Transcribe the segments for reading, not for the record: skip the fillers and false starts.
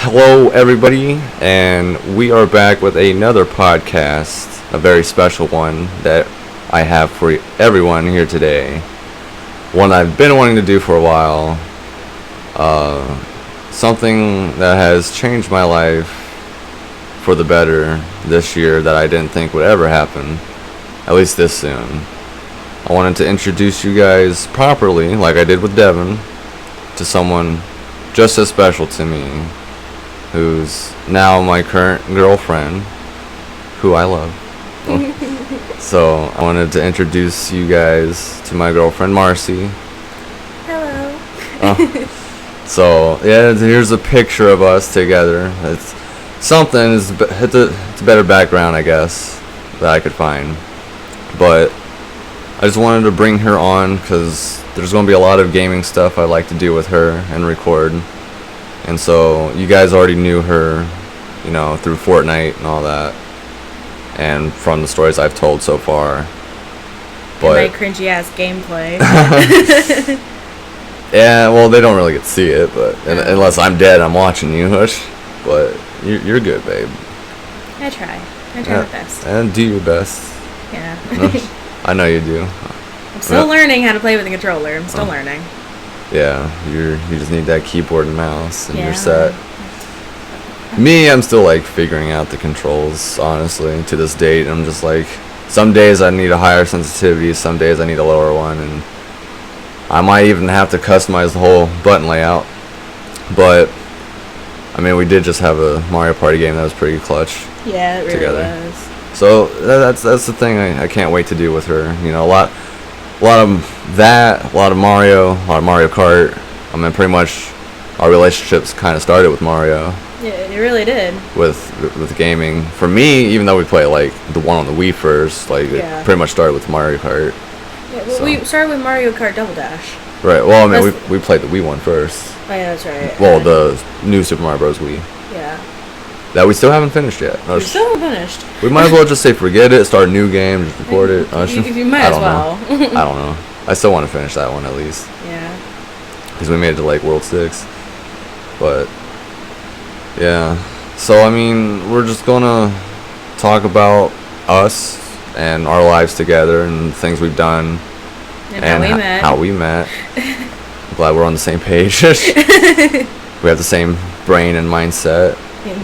Hello, everybody, and we are back with another podcast, a very special one that I have for everyone here today. One I've been wanting to do for a while. Something that has changed my life for the better this year that I didn't think would ever happen, at least this soon. I wanted to introduce you guys properly, like I did with Devin, to someone just as special to me, who's now my current girlfriend, who I love. So I wanted to introduce you guys to my girlfriend Marcy. Hello. So yeah, here's a picture of us together. It's something. It's a better background, I guess, that I could find. But I just wanted to bring her on because there's going to be a lot of gaming stuff I'd like to do with her and record. And so you guys already knew her, you know, through Fortnite and all that, and from the stories I've told so far. But and my cringy ass gameplay. Yeah, well, they don't really get to see it, but unless I'm dead, I'm watching you. But you're good, babe. I try my best. And do your best. Yeah. I know you do. I'm still learning how to play with a controller. I'm still learning. Yeah, you just need that keyboard and mouse, and you're set. Me, I'm still like figuring out the controls, honestly, to this date. I'm just like, some days I need a higher sensitivity, some days I need a lower one, and I might even have to customize the whole button layout. But I mean, we did just have a Mario Party game that was pretty clutch. Yeah, it really together. was. So that's the thing I can't wait to do with her. You know, a lot of that, a lot of Mario Kart. I mean, pretty much our relationships kind of started with Mario. Yeah, it really did. With gaming, for me, even though we played like the one on the Wii first, like it pretty much started with Mario Kart. Yeah, well, we started with Mario Kart Double Dash. Right. Well, I mean, we played the Wii one first. Oh yeah, that's right. Well, the new Super Mario Bros. Wii. Yeah. That we still haven't finished yet. We still haven't finished. We might as well just say forget it, start a new game, just record it. You might as well. I don't know. I still want to finish that one at least. Yeah. Because we made it to like World 6. But yeah. So I mean, we're just gonna talk about us and our lives together and things we've done and how we met. I'm glad we're on the same page. We have the same brain and mindset.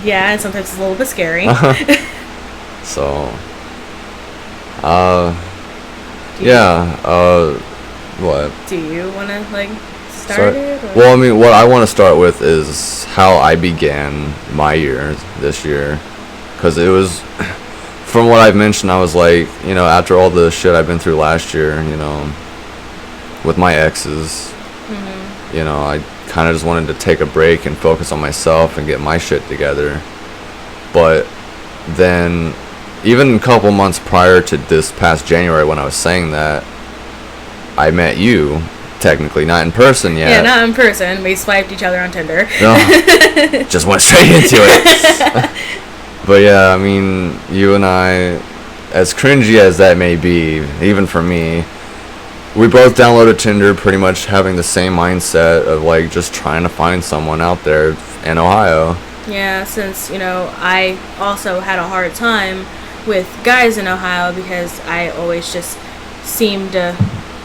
Yeah, and sometimes it's a little bit scary. So, what? Do you want to, like, start it? Or? Well, I mean, what I want to start with is how I began my year this year. Because it was, from what I've mentioned, I was like, you know, after all the shit I've been through last year, you know, with my exes, you know, I kind of just wanted to take a break and focus on myself and get my shit together. But then, even a couple months prior to this past January when I was saying that, I met you, technically, not in person yet. Yeah, not in person. We swiped each other on Tinder. No, just went straight into it. But yeah, I mean, you and I, as cringy as that may be, even for me, we both downloaded Tinder pretty much having the same mindset of like just trying to find someone out there in Ohio. Yeah, since, you know, I also had a hard time with guys in Ohio because I always just seemed to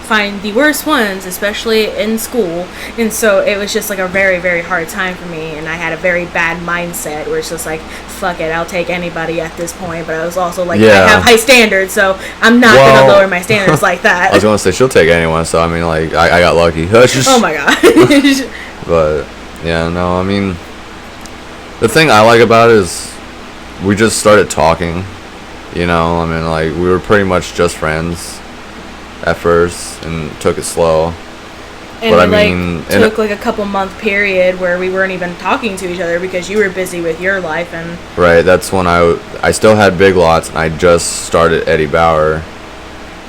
find the worst ones, especially in school. And so it was just like a very, very hard time for me, and I had a very bad mindset where it's just like, fuck it, I'll take anybody at this point. But I was also like, I have high standards, so I'm not gonna lower my standards like that. I was gonna say she'll take anyone, so I mean, like, I got lucky. Oh my gosh. But yeah, no, I mean, the thing I like about it is we just started talking, you know. I mean, like, we were pretty much just friends at first and took it slow. And but I mean, took like a couple month period where we weren't even talking to each other because you were busy with your life. And right, that's when I still had Big Lots and I just started Eddie Bauer,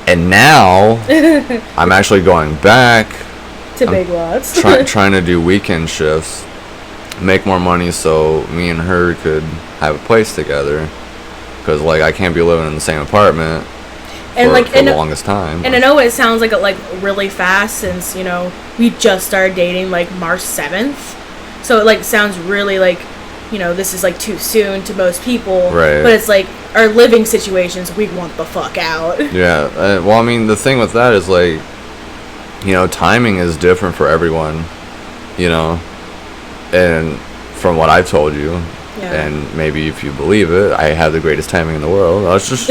and now I'm actually going back to Big Lots, trying to do weekend shifts, make more money so me and her could have a place together, because like I can't be living in the same apartment and for the longest time. And I know it sounds like really fast, since, you know, we just started dating like March 7th. So it like sounds really like this is like too soon to most people. Right. But it's like our living situations, we want the fuck out. Yeah. Well, I mean, the thing with that is like, timing is different for everyone, and from what I've told you, and maybe if you believe it, I have the greatest timing in the world. That's just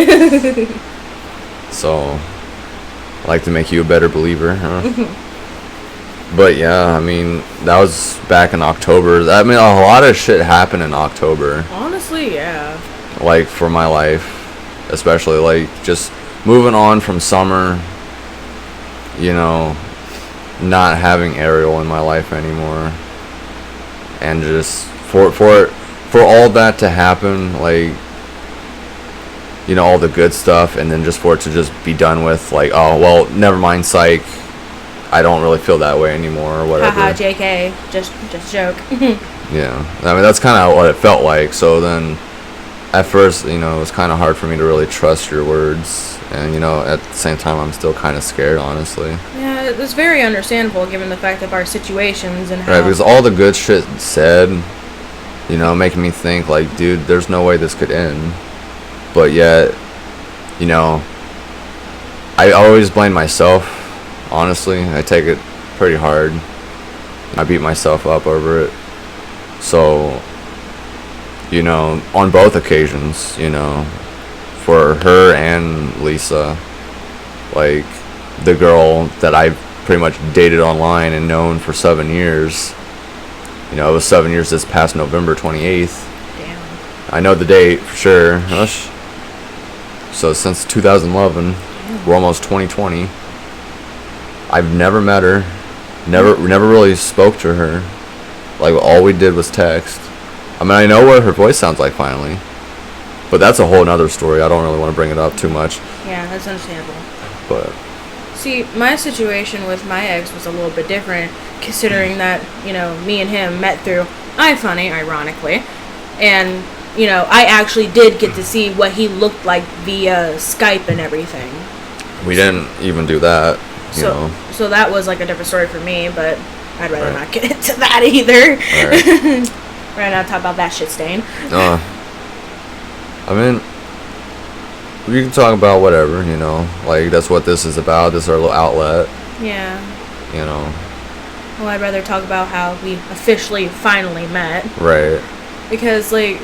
so I like to make you a better believer, huh? But yeah, I mean, that was back in October. I mean, a lot of shit happened in October. Honestly, yeah. Like, for my life, especially, like, just moving on from summer, not having Ariel in my life anymore, and just for all that to happen, like, all the good stuff, and then just for it to just be done with, like, oh, well, never mind, psych, I don't really feel that way anymore, or whatever. Haha, JK, just joke. Yeah, I mean, that's kind of what it felt like. So then, at first, it was kind of hard for me to really trust your words, and at the same time, I'm still kind of scared, honestly. Yeah, it's very understandable given the fact of our situations and how. Right, because all the good shit said, making me think, like, dude, there's no way this could end. But yet, I always blame myself. Honestly, I take it pretty hard. I beat myself up over it. So, on both occasions, for her and Lisa, like, the girl that I pretty much dated online and known for 7 years, it was 7 years this past November 28th. Damn. I know the date for sure. Hush. So since 2011, we're almost 2020. I've never met her, never really spoke to her. Like, all we did was text. I mean, I know what her voice sounds like finally, but that's a whole nother story. I don't really want to bring it up too much. Yeah, that's understandable. But see, my situation with my ex was a little bit different, considering that me and him met through iFunny, ironically, and I actually did get to see what he looked like via Skype and everything. We didn't even do that. So that was like a different story for me, but I'd rather not get into that either. Right. Rather not talk about that shit stain. I mean, we can talk about whatever, like, that's what this is about. This is our little outlet. Yeah. Well, I'd rather talk about how we officially finally met. Right. Because, like,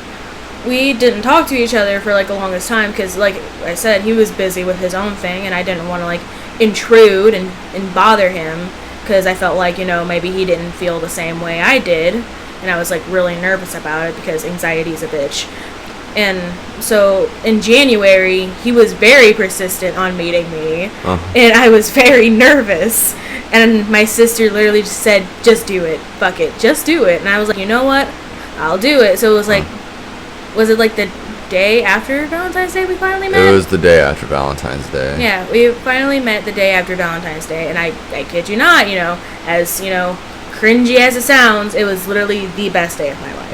we didn't talk to each other for, like, the longest time because, like I said, he was busy with his own thing, and I didn't want to, like, intrude and bother him because I felt like, maybe he didn't feel the same way I did, and I was, like, really nervous about it because anxiety's a bitch. And so in January, he was very persistent on meeting me, and I was very nervous, and my sister literally just said, just do it, fuck it, just do it. And I was like, you know what, I'll do it. So it was like, was it like the day after Valentine's Day we finally met? It was the day after Valentine's Day. Yeah, we finally met the day after Valentine's Day, and I kid you not, as, cringy as it sounds, it was literally the best day of my life.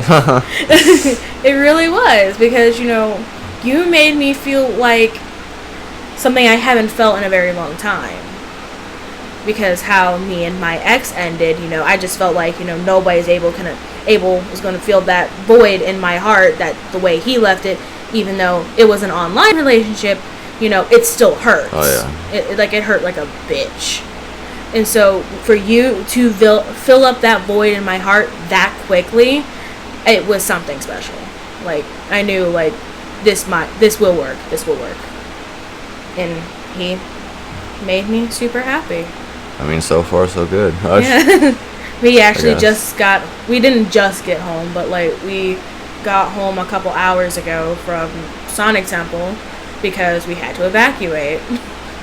It really was, because, you made me feel like something I haven't felt in a very long time. Because how me and my ex ended, I just felt like, nobody's was going to feel that void in my heart that the way he left it, even though it was an online relationship, it still hurts. Oh, yeah. It hurt like a bitch. And so for you to fill up that void in my heart that quickly, it was something special. Like, I knew, like, this will work. This will work. And he made me super happy. I mean, so far so good. Yeah. We actually we didn't just get home, but, like, we got home a couple hours ago from Sonic Temple because we had to evacuate.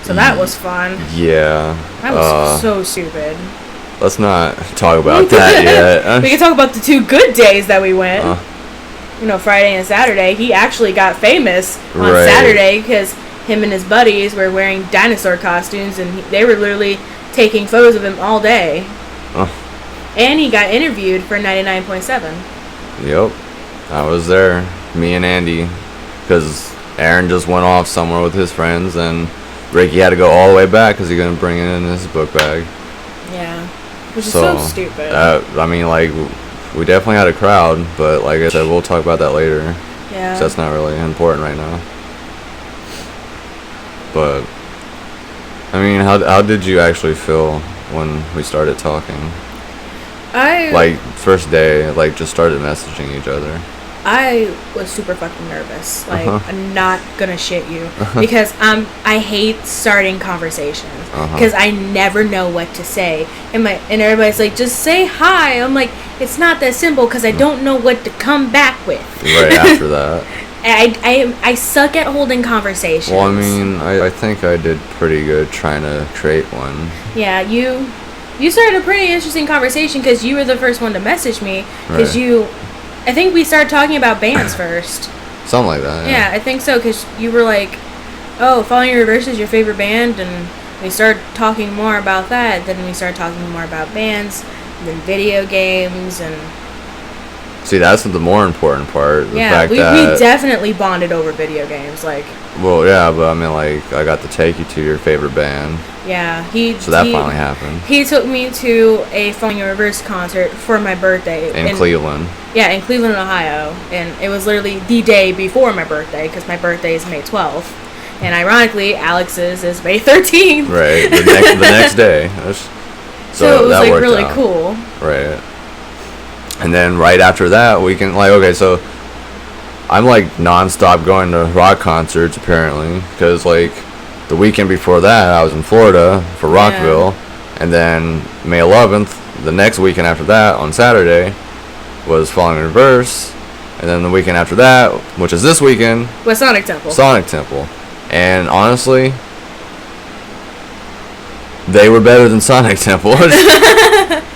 So that was fun. Yeah. That was so stupid. Let's not talk about that yet. We can talk about the 2 good days that we went. Friday and Saturday. He actually got famous on Saturday because him and his buddies were wearing dinosaur costumes, and they were literally taking photos of him all day. And he got interviewed for 99.7. Yep. I was there. Me and Andy. Because Aaron just went off somewhere with his friends, and Ricky had to go all the way back because he couldn't bring it in his book bag. Yeah. Which is so stupid. I mean, like, we definitely had a crowd, but like I said, we'll talk about that later. Yeah. So that's not really important right now. But I mean, how did you actually feel when we started talking? Like first day, like just started messaging each other. I was super fucking nervous. Like, I'm not gonna shit you. Because I hate starting conversations. Because I never know what to say. And everybody's like, just say hi. I'm like, it's not that simple because I don't know what to come back with. Right after that. I suck at holding conversations. Well, I mean, I think I did pretty good trying to create one. Yeah, you started a pretty interesting conversation because you were the first one to message me. Because I think we started talking about bands first. Something like that, yeah. I think so, because you were like, oh, Falling in Reverse is your favorite band, and we started talking more about that. Then we started talking more about bands, and then video games, and... See, that's the more important part. The fact we that, definitely bonded over video games, like... Well, yeah, but I mean, like, I got to take you to your favorite band. Yeah, So that finally happened. He took me to a Falling in Reverse concert for my birthday. In Cleveland. Yeah, in Cleveland, Ohio. And it was literally the day before my birthday, because my birthday is May 12th. And ironically, Alex's is May 13th. Right, the next day. So it was, like, really cool. Right. And then right after that, we can, like, okay, so I'm, like, nonstop going to rock concerts, apparently, because, like, the weekend before that, I was in Florida for Rockville, and then May 11th, the next weekend after that, on Saturday, was Falling in Reverse, and then the weekend after that, which is this weekend, was Sonic Temple. Sonic Temple. And honestly, they were better than Sonic Temple.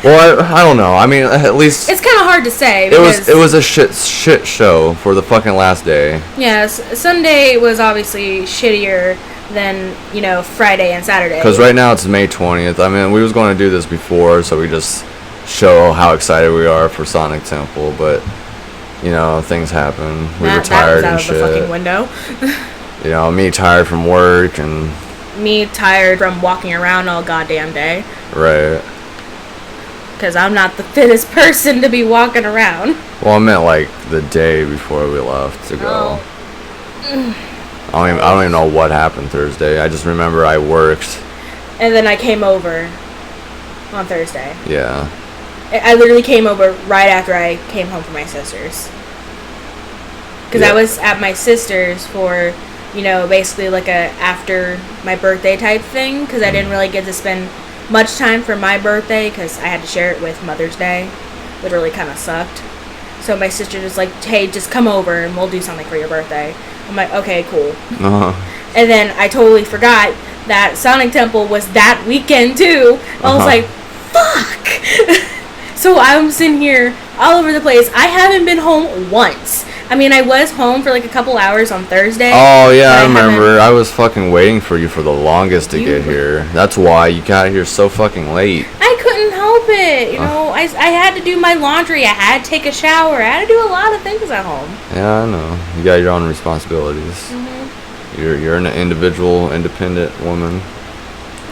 Well, I don't know. I mean, at least it's kind of hard to say. It was a shit show for the fucking last day. Yes, Sunday was obviously shittier than, you know, Friday and Saturday. Because right now it's May 20th. I mean, we was going to do this before, so we just show how excited we are for Sonic Temple, but you know, things happen. We were tired and shit. That was out of the fucking window. You know, me tired from work and me tired from walking around all goddamn day. Right. Because I'm not the fittest person to be walking around. Well, I meant like the day before we left to go. I don't even know what happened Thursday. I just remember I worked. And then I came over on Thursday. Yeah. I literally came over right after I came home from my sister's. Because I was at my sister's for, you know, basically like a after my birthday type thing. Because I didn't really get to spend much time for my birthday because I had to share it with Mother's Day, which really kind of sucked. So my sister was like, hey, just come over and we'll do something for your birthday. I'm like, okay, cool. And then I totally forgot that Sonic Temple was that weekend too. I was like, fuck. So I'm sitting here all over the place. I haven't been home once. I mean, I was home for like a couple hours on Thursday. Oh, yeah, I remember. I was fucking waiting for you for the longest to get here. That's why you got here so fucking late. I couldn't help it. You know, I had to do my laundry. I had to take a shower. I had to do a lot of things at home. Yeah, I know. You got your own responsibilities. You're an individual, independent woman.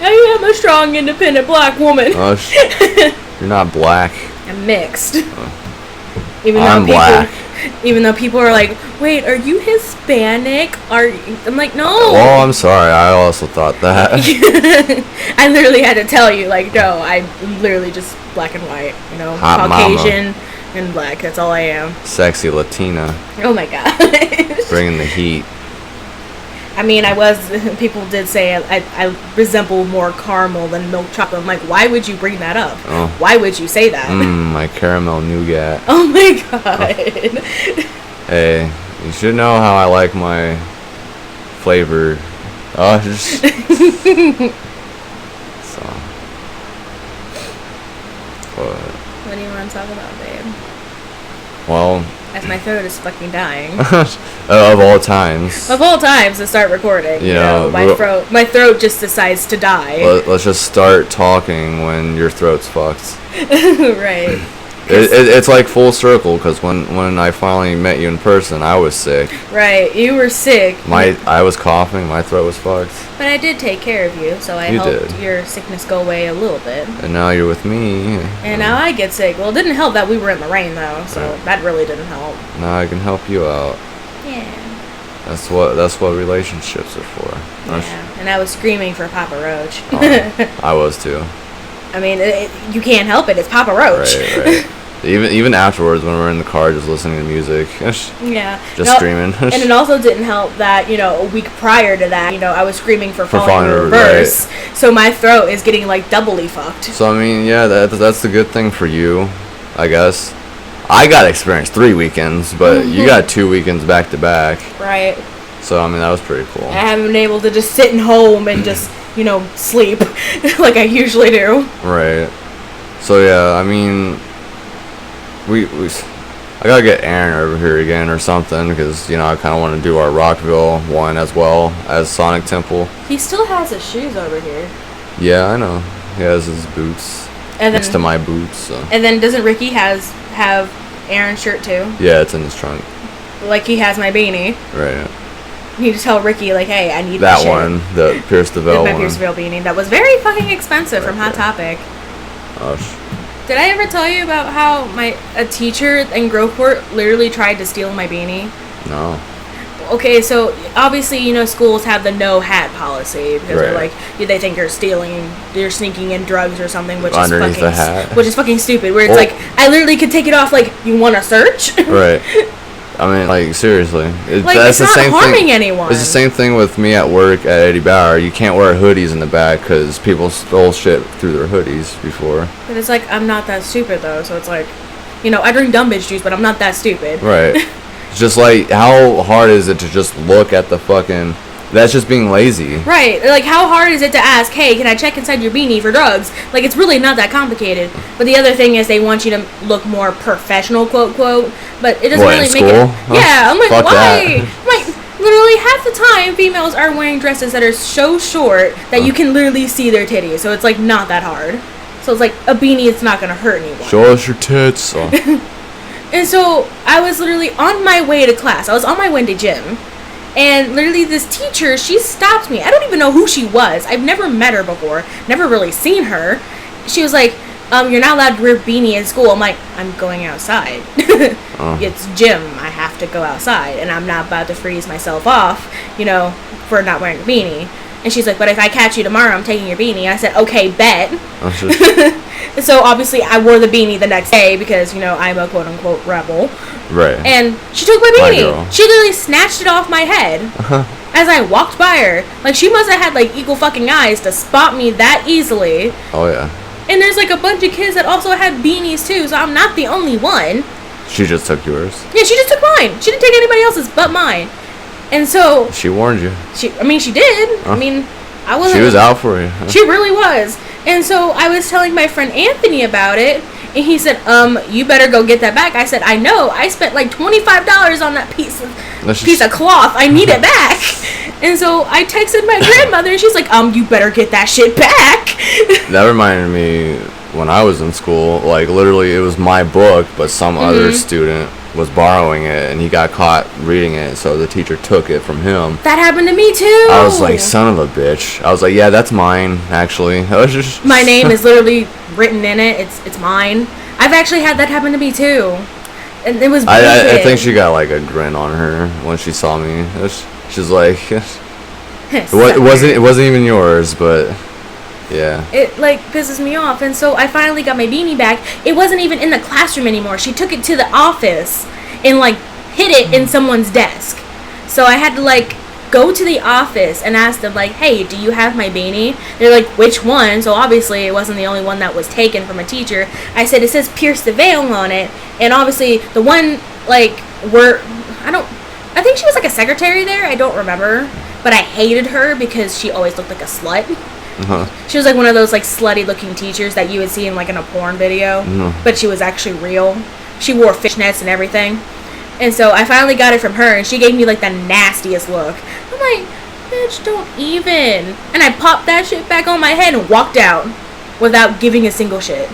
I am a strong, independent black woman. You're not black. I'm mixed. I'm black. Even though people are like, wait, are you Hispanic? I'm like, no. Oh, I'm sorry. I also thought that. I literally had to tell you, like, no, I'm literally just black and white. You know, hot Caucasian mama. And black. That's all I am. Sexy Latina. Oh my god. Bringing the heat. I mean, people did say I resemble more caramel than milk chocolate. I'm like, why would you bring that up? Oh. Why would you say that? My caramel nougat. Oh my god. Hey, you should know how I like my flavor. So. What do you want to talk about, babe? Well, as my throat is fucking dying. Of all times. Of all times to start recording. You know, my throat just decides to die. Let's just start talking when your throat's fucked. Right. It's like full circle, because when I finally met you in person, I was sick. Right, you were sick. I was coughing, my throat was fucked. But I did take care of you, so I helped your sickness go away a little bit. And now you're with me. And now I get sick. Well, it didn't help that we were in the rain, though, so that really didn't help. Now I can help you out. Yeah. That's what relationships are for. Yeah, and I was screaming for Papa Roach. I was too. I mean, you can't help it. It's Papa Roach. Right. Even afterwards, when we were in the car just listening to music. Yeah. Just screaming. And it also didn't help that, a week prior to that, I was screaming for Falling in Reverse. Right. So my throat is getting, doubly fucked. So, I mean, yeah, that's the good thing for you, I guess. I got to experience 3 weekends, but you got 2 weekends back to back. Right. So, I mean, that was pretty cool. I haven't been able to just sit in home and just, sleep like I usually do. Right. So, yeah, I mean, I gotta get Aaron over here again or something, because, I kind of want to do our Rockville one as well as Sonic Temple. He still has his shoes over here. Yeah, I know. He has his boots next to my boots. So. And then doesn't Ricky have Aaron's shirt too? Yeah, it's in his trunk. Like he has my beanie. Right. You need to tell Ricky, hey, I need that one, the Pierce the Veil one. My Pierce the Veil beanie. That was very fucking expensive from Hot Topic. Did I ever tell you about how a teacher in Groveport literally tried to steal my beanie? No. Okay, so obviously, schools have the no hat policy because they're they think you're sneaking in drugs or something, which underneath the hat, which is fucking stupid. Where it's I literally could take it off. You want to search? Right. I mean, seriously. That's it's not harming anyone. It's the same thing with me at work at Eddie Bauer. You can't wear hoodies in the back because people stole shit through their hoodies before. But it's I'm not that stupid, though. So it's I drink dumb bitch juice, but I'm not that stupid. Right. It's just how hard is it to just look at the fucking... That's just being lazy. Right. How hard is it to ask, hey, can I check inside your beanie for drugs? It's really not that complicated. But the other thing is they want you to look more professional, quote, quote. But it doesn't really make it... Yeah, I'm Fuck why? That. Literally half the time, females are wearing dresses that are so short that you can literally see their titties. So it's, not that hard. So it's a beanie, it's not going to hurt anyone. Show us your tits. And so I was literally on my way to class. I was on my way to gym. And literally this teacher, she stopped me. I don't even know who she was. I've never met her before. Never really seen her. She was like, you're not allowed to wear a beanie in school. I'm like, I'm going outside. It's gym. I have to go outside. And I'm not about to freeze myself off, for not wearing a beanie. And she's like, but if I catch you tomorrow, I'm taking your beanie. I said, okay, bet. So obviously I wore the beanie the next day because, I'm a quote-unquote rebel. Right. And she took my beanie. She literally snatched it off my head as I walked by her. She must have had, eagle fucking eyes to spot me that easily. Oh, yeah. And there's, a bunch of kids that also had beanies, too, so I'm not the only one. She just took yours? Yeah, she just took mine. She didn't take anybody else's but mine. And so... She warned you. She did. I mean, I wasn't... She was out for you. She really was. And so I was telling my friend Anthony about it, and he said, you better go get that back. I said, I know. I spent $25 on that piece of cloth. I need it back. And so I texted my grandmother, and she's like, you better get that shit back. That reminded me when I was in school, literally it was my book, but some other student was borrowing it, and he got caught reading it, so the teacher took it from him. That happened to me too. I was like, son of a bitch. I was like, yeah, that's mine, actually. My name is literally written in it. It's mine. I've actually had that happen to me too, and it was I think she got a grin on her when she saw me. She's like, it wasn't even yours, but yeah. It pisses me off, and so I finally got my beanie back. It wasn't even in the classroom anymore. She took it to the office and hid it in someone's desk. So I had to go to the office and ask them hey, do you have my beanie? They're like, which one? So obviously it wasn't the only one that was taken from a teacher. I said, it says Pierce the Veil on it, and obviously the one I think she was a secretary there. I don't remember, but I hated her because she always looked like a slut. She was one of those slutty looking teachers that you would see in in a porn video, but she was actually real. She wore fishnets and everything. And so I finally got it from her, and she gave me the nastiest look. I'm like, bitch, don't even. And I popped that shit back on my head and walked out without giving a single shit.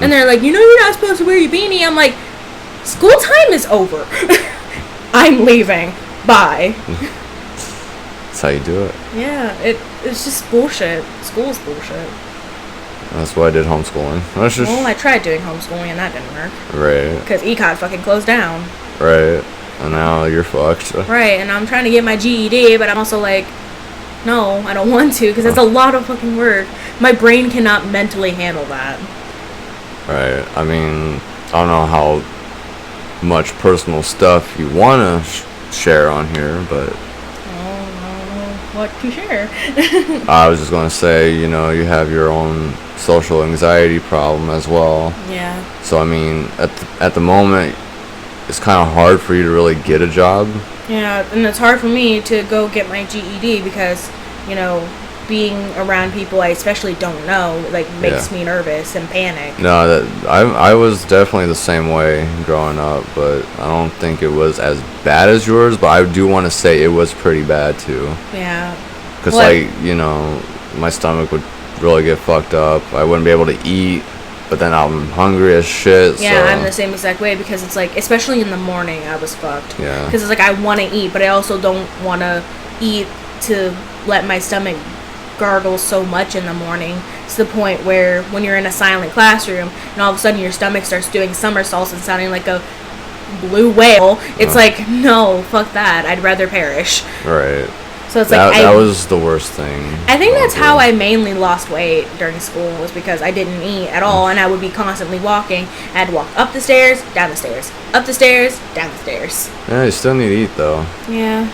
And they're like, you're not supposed to wear your beanie. I'm like, school time is over. I'm leaving. Bye. That's how you do it. Yeah, it's just bullshit. School's bullshit. That's why I did homeschooling. Well, I tried doing homeschooling and that didn't work. Right. Because ECOT fucking closed down. Right. And now you're fucked. Right, and I'm trying to get my GED, but I'm also like, no, I don't want to, because it's a lot of fucking work. My brain cannot mentally handle that. Right. I mean, I don't know how much personal stuff you want to share on here, but... what to share? I was just going to say, you have your own social anxiety problem as well. Yeah. So, I mean, at the moment, it's kind of hard for you to really get a job. Yeah, and it's hard for me to go get my GED because, being around people I especially don't know, makes me nervous and panic. No, I was definitely the same way growing up, but I don't think it was as bad as yours, but I do want to say it was pretty bad too. Yeah. Because, my stomach would really get fucked up. I wouldn't be able to eat, but then I'm hungry as shit. Yeah, so. I'm the same exact way because it's especially in the morning, I was fucked. Yeah. Because it's I want to eat, but I also don't want to eat to let my stomach gargle so much in the morning to the point where when you're in a silent classroom and all of a sudden your stomach starts doing somersaults and sounding like a blue whale, it's no, fuck that. I'd rather perish. Right. So it's that was the worst thing. I think that's how I mainly lost weight during school, was because I didn't eat at all and I would be constantly walking. I had to walk up the stairs, down the stairs, up the stairs, down the stairs. Yeah, you still need to eat though. Yeah.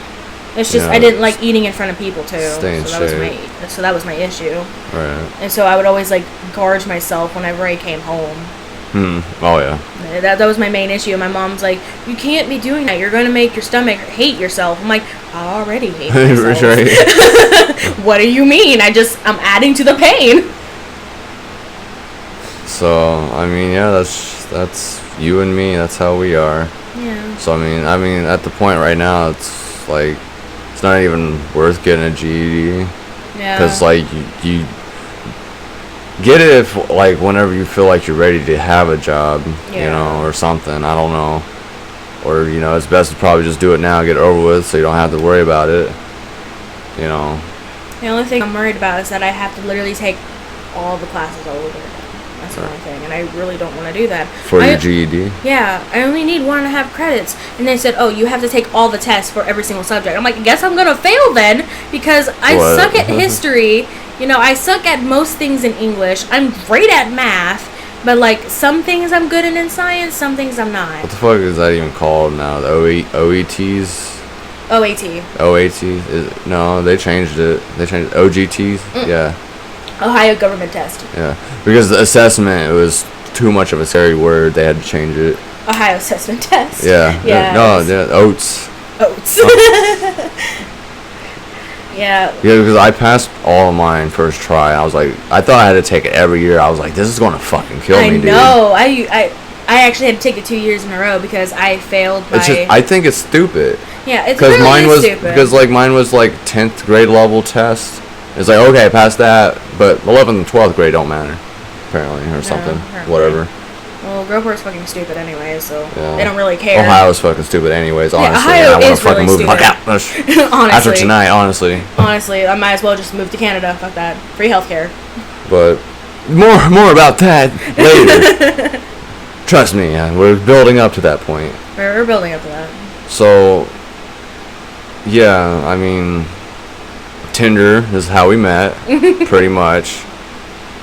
It's just I didn't like eating in front of people too. Stay in shape. So that was my issue. Right. And so I would always gorge myself whenever I came home. Oh yeah. That was my main issue. My mom's like, you can't be doing that. You're going to make your stomach hate yourself. I'm like, I already hate myself. Right. What do you mean? I'm adding to the pain. So, I mean, yeah, that's you and me. That's how we are. Yeah. So, I mean, at the point right now, it's it's not even worth getting a GED. Yeah. Because, you get it if, whenever you feel like you're ready to have a job, or something. I don't know. Or, it's best to probably just do it now, get it over with, so you don't have to worry about it. The only thing I'm worried about is that I have to literally take all the classes all over again. That's the only thing, and I really don't want to do that. For your GED? Yeah, I only need 1.5 credits. And they said, oh, you have to take all the tests for every single subject. I'm like, I guess I'm going to fail then, because I suck at history. I suck at most things in English. I'm great at math, but, some things I'm good in science, some things I'm not. What the fuck is that even called now? The OETs? OAT. OAT? No, they changed it. They changed OGTs? Yeah. Ohio Government Test. Yeah, because the assessment, it was too much of a scary word. They had to change it. Ohio Assessment Test. Yeah. Yeah. Oats. Yeah. Yeah, because I passed all of mine first try. I was like, I thought I had to take it every year. I was like, this is going to fucking kill me, dude. I know. I actually had to take it 2 years in a row because I failed by... I think it's stupid. Yeah, it's really stupid. Because, mine was, 10th grade level test. It's like, okay, I passed that, but 11th and 12th grade don't matter, apparently, or something. Apparently. Whatever. Well, Grovport's fucking stupid anyway, so yeah. They don't really care. Ohio's fucking stupid anyways, honestly. Yeah, Ohio I want is to fucking really move the fuck stupid. out. Honestly. After tonight, honestly. Honestly, I might as well just move to Canada. Fuck that. Free healthcare. But more about that later. Trust me, we're building up to that point. We're building up to that. So, yeah, I mean, Tinder is how we met, pretty much.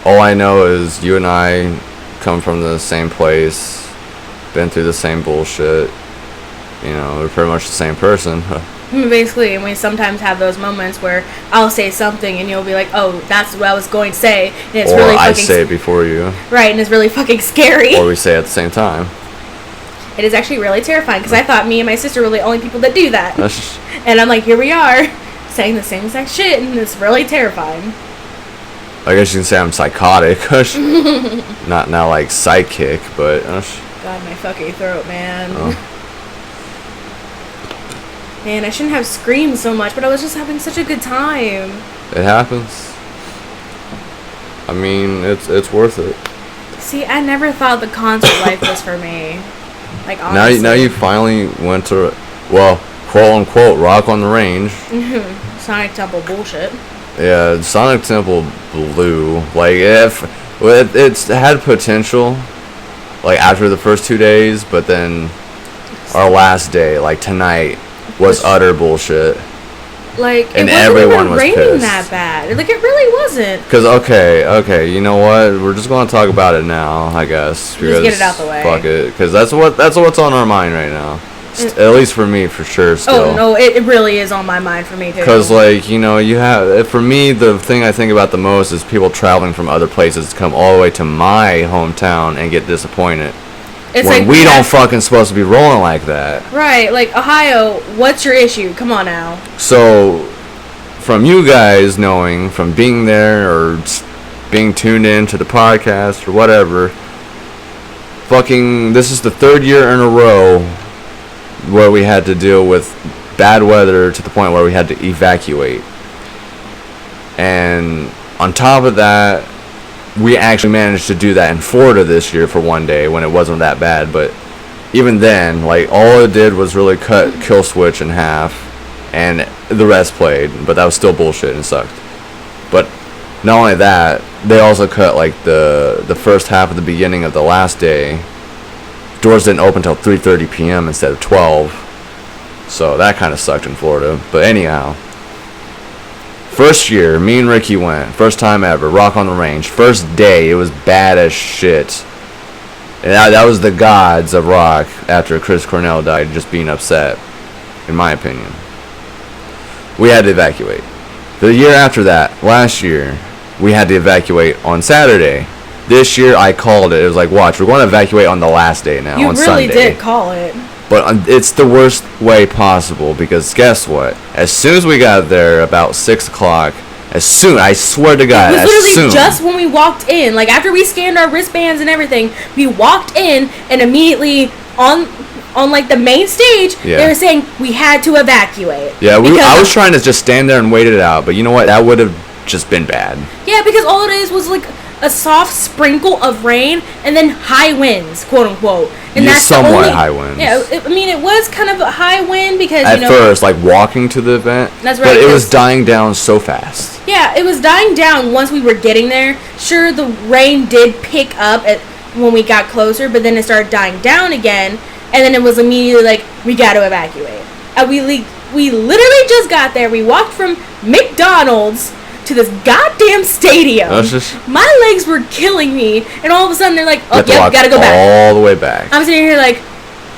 All I know is you and I come from the same place, been through the same bullshit. We're pretty much the same person. Basically, and we sometimes have those moments where I'll say something and you'll be like, oh, that's what I was going to say. And it's or really I fucking say it before you. Right, and it's really fucking scary. Or we say it at the same time. It is actually really terrifying because I thought me and my sister were the only people that do that. And I'm like, here we are, saying the same exact shit, and it's really terrifying. I guess you can say I'm psychotic. Not like psychic, but... God, my fucking throat, man. Oh. Man, I shouldn't have screamed so much, but I was just having such a good time. It happens. I mean, it's worth it. See, I never thought the concert life was for me. Like, honestly. Now you finally went to, well, quote unquote, Rock on the Range. Sonic Temple bullshit. Yeah, Sonic Temple blew. Like, it's had potential, like, after the first 2 days, but then our last day, like, tonight, was utter bullshit. Like, and it wasn't everyone even was raining pissed. that bad. Like, it really wasn't. Because, okay, you know what? We're just going to talk about it now, I guess. Just get it out the way. Fuck it. Because that's what's on our mind right now. At least for me, for sure, still. Oh, no, it really is on my mind for me, too. Because, like, you know, for me, the thing I think about the most is people traveling from other places to come all the way to my hometown and get disappointed. It's when like, we don't fucking supposed to be rolling like that. Right, like, Ohio, what's your issue? Come on now. So, from you guys knowing, from being there or being tuned in to the podcast or whatever, fucking, this is the third year in a row where we had to deal with bad weather to the point where we had to evacuate. And on top of that, we actually managed to do that in Florida this year for one day when it wasn't that bad. But even then, like, all it did was really cut Kill Switch in half, and the rest played. But that was still bullshit and sucked. But not only that, they also cut, like, the first half of the beginning of the last day. Doors didn't open until 3:30 p.m. instead of 12. So that kind of sucked in Florida. But anyhow, first year, me and Ricky went. First time ever. Rock on the Range. First day, it was bad as shit. And that was the gods of rock after Chris Cornell died, just being upset, in my opinion. We had to evacuate. The year after that, last year, we had to evacuate on Saturday. This year, I called it. It was like, watch, we're going to evacuate on the last day now, on Sunday. You really did call it. But it's the worst way possible, because guess what? As soon as we got there, about 6 o'clock, I swear to God, it was literally just when we walked in. Like, after we scanned our wristbands and everything, we walked in, and immediately on like the main stage, they were saying we had to evacuate. Yeah, I was trying to just stand there and wait it out, but you know what? That would have just been bad. Yeah, because all it is was like a soft sprinkle of rain and then high winds, quote unquote. And that's somewhat high winds. Yeah, I mean, it was kind of a high wind because, at first, like walking to the event. That's right. But it was dying down so fast. Yeah, it was dying down once we were getting there. Sure, the rain did pick up when we got closer, but then it started dying down again, and then it was immediately like, we got to evacuate. And we literally just got there. We walked from McDonald's to this goddamn stadium. My legs were killing me, and all of a sudden they're like, "Oh, yeah, gotta go back." All the way back. I'm sitting here like.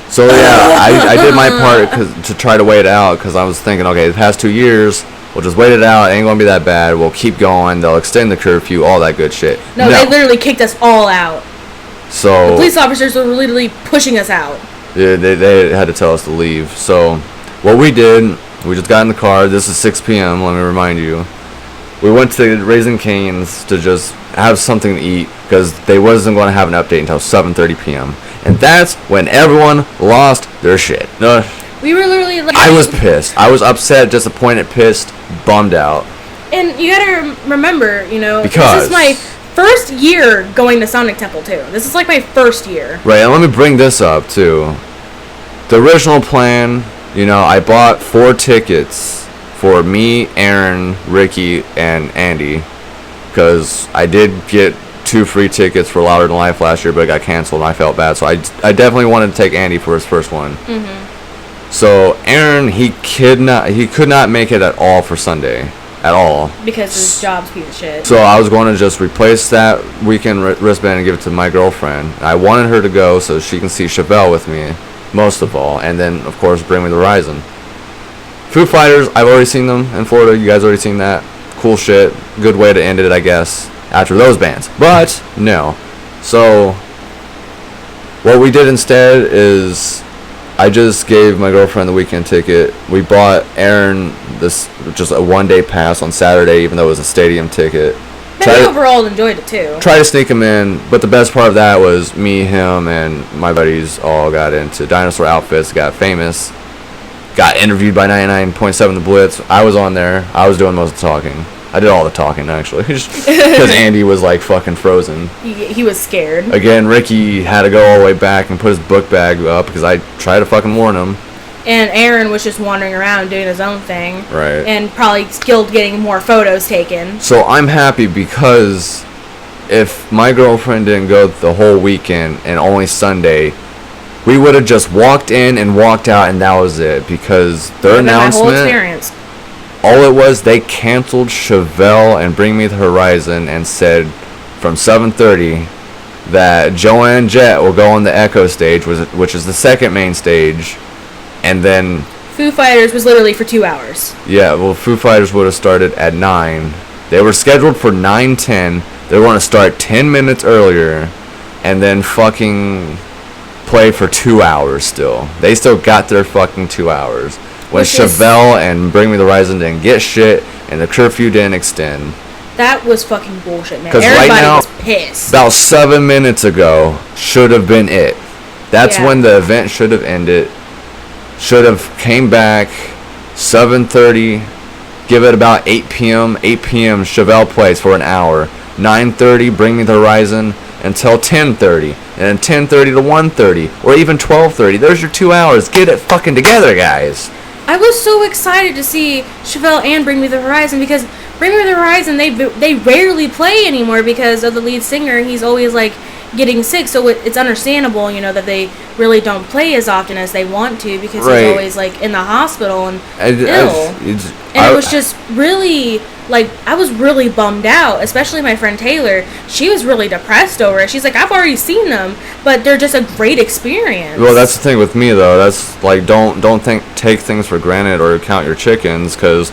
So yeah, I did my part to try to wait it out, because I was thinking, okay, the past 2 years, we'll just wait it out. It ain't gonna be that bad. We'll keep going. They'll extend the curfew, all that good shit. No, they literally kicked us all out. So the police officers were literally pushing us out. Yeah, they had to tell us to leave. So what we did, we just got in the car. This is 6 p.m. Let me remind you. We went to Raising Cane's to just have something to eat, because they wasn't going to have an update until 7:30 p.m. And that's when everyone lost their shit. We were literally like... I was pissed. I was upset, disappointed, pissed, bummed out. And you gotta remember, you know, because this is my first year going to Sonic Temple, too. This is like my first year. Right, and let me bring this up, too. The original plan, you know, I bought 4 tickets for me, Aaron, Ricky, and Andy, because I did get 2 free tickets for Louder Than Life last year, but it got canceled and I felt bad, so I definitely wanted to take Andy for his first one. Mm-hmm. So Aaron, he could not make it at all for Sunday, at all, because his job's piece of shit. So I was going to just replace that weekend wristband and give it to my girlfriend. I wanted her to go so she can see Chevelle with me, most of all, and then of course bring me the Horizon. Foo Fighters, I've already seen them in Florida. You guys already seen that. Cool shit. Good way to end it, I guess, after those bands. But, no. So, what we did instead is I just gave my girlfriend the weekend ticket. We bought Aaron just a one-day pass on Saturday, even though it was a stadium ticket. But he overall enjoyed it, too. Try to sneak him in, but the best part of that was me, him, and my buddies all got into dinosaur outfits, got famous. Got interviewed by 99.7 The Blitz. I was on there. I was doing most of the talking. I did all the talking, actually. Because Andy was, like, fucking frozen. He was scared. Again, Ricky had to go all the way back and put his book bag up because I tried to fucking warn him. And Aaron was just wandering around doing his own thing. Right. And probably skilled getting more photos taken. So I'm happy because if my girlfriend didn't go the whole weekend and only Sunday, we would have just walked in and walked out and that was it. Because their announcement, my whole experience. all it was, they canceled Chevelle and Bring Me the Horizon and said from 7:30 that Joanne Jett will go on the Echo stage, which is the second main stage. And then Foo Fighters was literally for 2 hours. Yeah, well, Foo Fighters would have started at 9. They were scheduled for 9:10. They were going to start 10 minutes earlier and then fucking play for 2 hours still. They still got their fucking 2 hours. When Chevelle and Bring Me the Horizon didn't get shit and the curfew didn't extend. That was fucking bullshit, man. Because Everybody right now, was pissed. about 7 minutes ago, should have been it. That's when the event should have ended. Should have came back 7:30, give it about 8 p.m. 8 p.m. Chevelle plays for an hour. 9:30, Bring Me the Horizon until 10:30. And then 10:30 to 1:30 or even 12:30. There's your 2 hours. Get it fucking together, guys. I was so excited to see Chevelle and Bring Me the Horizon because Bring Me the Horizon, they rarely play anymore because of the lead singer. He's always like getting sick, so it's understandable, you know, that they really don't play as often as they want to because he's always like in the hospital and ill. And it was just really like I was really bummed out, especially my friend Taylor. She was really depressed over it. She's like, I've already seen them, but they're just a great experience. Well, that's the thing with me though. That's like don't take things for granted or count your chickens because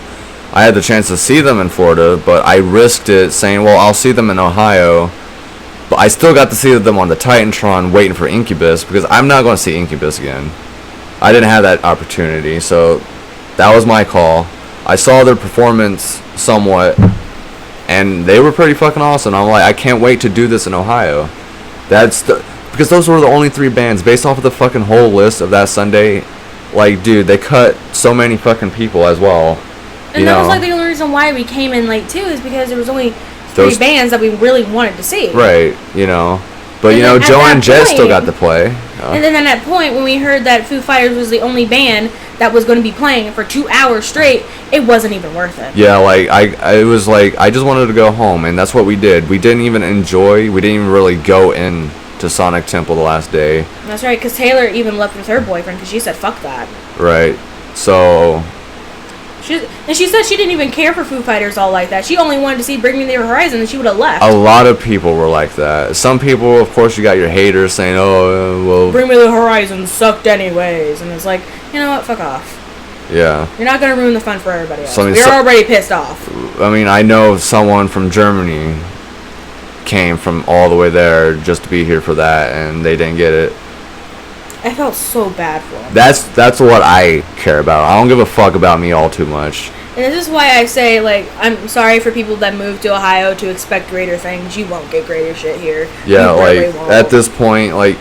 I had the chance to see them in Florida, but I risked it saying, well, I'll see them in Ohio. But I still got to see them on the Titantron waiting for Incubus because I'm not going to see Incubus again. I didn't have that opportunity, so that was my call. I saw their performance somewhat, and they were pretty fucking awesome. I'm like, I can't wait to do this in Ohio. Because those were the only 3 bands based off of the fucking whole list of that Sunday. Like, dude, they cut so many fucking people as well. And that was like the only reason why we came in late too is because there was only 3 bands that we really wanted to see. Right, you know. But, you know, Joanne Jett still got to play. And then at that point, when we heard that Foo Fighters was the only band that was going to be playing for 2 hours straight, it wasn't even worth it. Yeah, like, I was like, I just wanted to go home, and that's what we did. We didn't even really go in to Sonic Temple the last day. That's right, because Taylor even left with her boyfriend because she said, fuck that. Right, so... And she said she didn't even care for Foo Fighters all like that. She only wanted to see Bring Me the Horizon and she would have left. A lot of people were like that. Some people, of course, you got your haters saying, oh, well... Bring Me the Horizon sucked anyways. And it's like, you know what, fuck off. Yeah. You're not going to ruin the fun for everybody else. So, We're already pissed off. I mean, I know someone from Germany came from all the way there just to be here for that, and they didn't get it. I felt so bad for him. That's what I care about. I don't give a fuck about me all too much. And this is why I say, like, I'm sorry for people that move to Ohio to expect greater things. You won't get greater shit here. Yeah, like, at this point, like,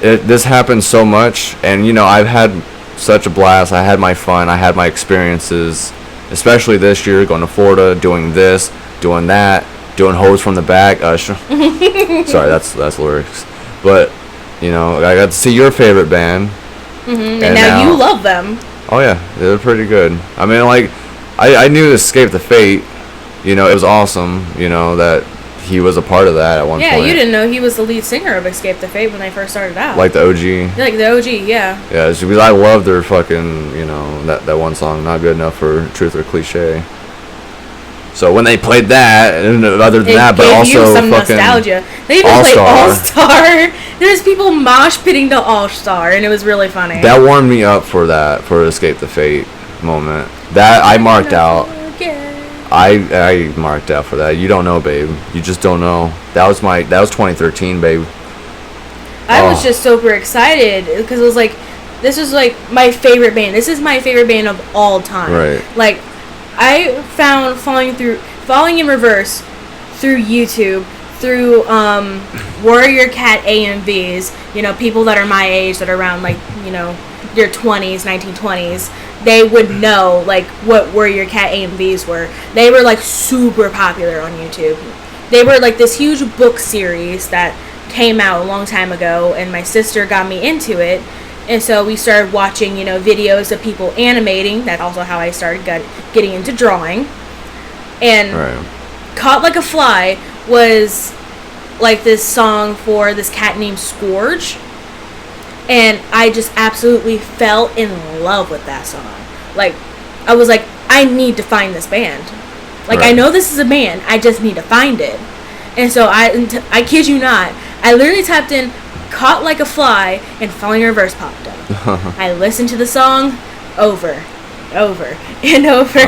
this happens so much, and, you know, I've had such a blast. I had my fun. I had my experiences, especially this year, going to Florida, doing this, doing that, doing Hose from the Back. Sorry, that's lyrics. But... You know, I got to see your favorite band. Mm-hmm. And now you love them. Oh, yeah. They're pretty good. I mean, like, I knew Escape the Fate. You know, it was awesome, you know, that he was a part of that at one point. Yeah, you didn't know he was the lead singer of Escape the Fate when they first started out. Like the OG. Like the OG, yeah. Yeah, it's because I love their fucking, you know, that one song, Not Good Enough for Truth or Cliche. So when they played that, and other than that, but also you some fucking nostalgia. They even played All-Star. There's people mosh pitting to All-Star, and it was really funny. That warmed me up for Escape the Fate moment. That I marked out. I marked out for that. You don't know, babe. You just don't know. That was 2013, babe. I was just super excited because it was like, this is like my favorite band. This is my favorite band of all time. Right. Like, I found Falling in Reverse through YouTube, through Warrior Cat AMVs, you know, people that are my age that are around, like, you know, your 20s, 1920s, they would know like what Warrior Cat A and V's were. They were like super popular on YouTube. They were like this huge book series that came out a long time ago, and my sister got me into it. And so we started watching, videos of people animating. That's also how I started getting into drawing. And Right. Caught Like a Fly was like this song for this cat named Scourge. And I just absolutely fell in love with that song. Like, I was like, I need to find this band. Like, I Right. know this is a band. I just need to find it. And so I kid you not, I literally typed in Caught Like a Fly and Falling in Reverse popped up. I listened to the song over and over.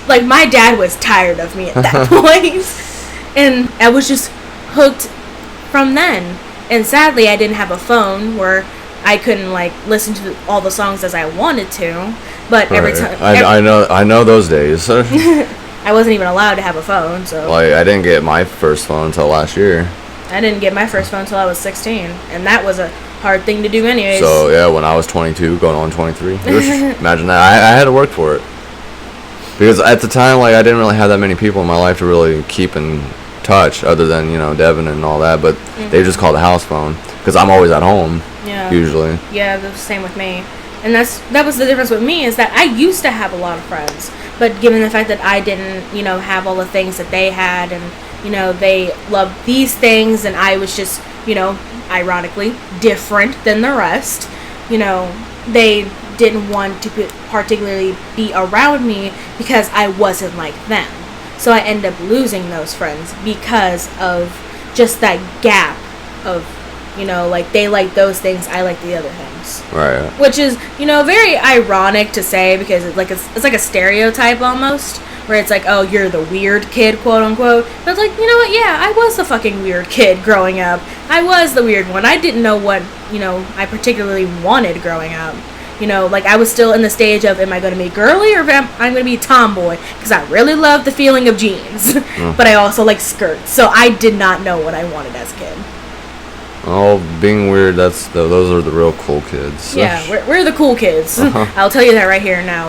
Like, my dad was tired of me at that point. And I was just hooked from then. And sadly, I didn't have a phone where I couldn't, like, listen to all the songs as I wanted to. But every time... I know those days. I wasn't even allowed to have a phone, so... Like, I didn't get my first phone until last year. I didn't get my first phone until I was 16. And that was a hard thing to do anyways. So, yeah, when I was 22, going on 23. Imagine that. I had to work for it. Because at the time, like, I didn't really have that many people in my life to really keep in touch, other than, Devin and all that. But they just called a house phone. Because I'm always at home, usually. Yeah, the same with me. And that was the difference with me, is that I used to have a lot of friends. But given the fact that I didn't, have all the things that they had, and, they loved these things, and I was just, ironically, different than the rest, they didn't want to particularly be around me because I wasn't like them. So I ended up losing those friends because of just that gap of, like, they like those things, I like the other things. Right. Which is, very ironic to say, because it's like a stereotype almost, where it's like, oh, you're the weird kid, quote unquote. But it's like, you know what, yeah, I was the fucking weird kid growing up. I was the weird one. I didn't know what, I particularly wanted growing up. Like, I was still in the stage of, am I going to be girly or am I going to be tomboy? Because I really love the feeling of jeans. But I also like skirts. So I did not know what I wanted as a kid. Oh, being weird, those are the real cool kids. Yeah, we're the cool kids. I'll tell you that right here now.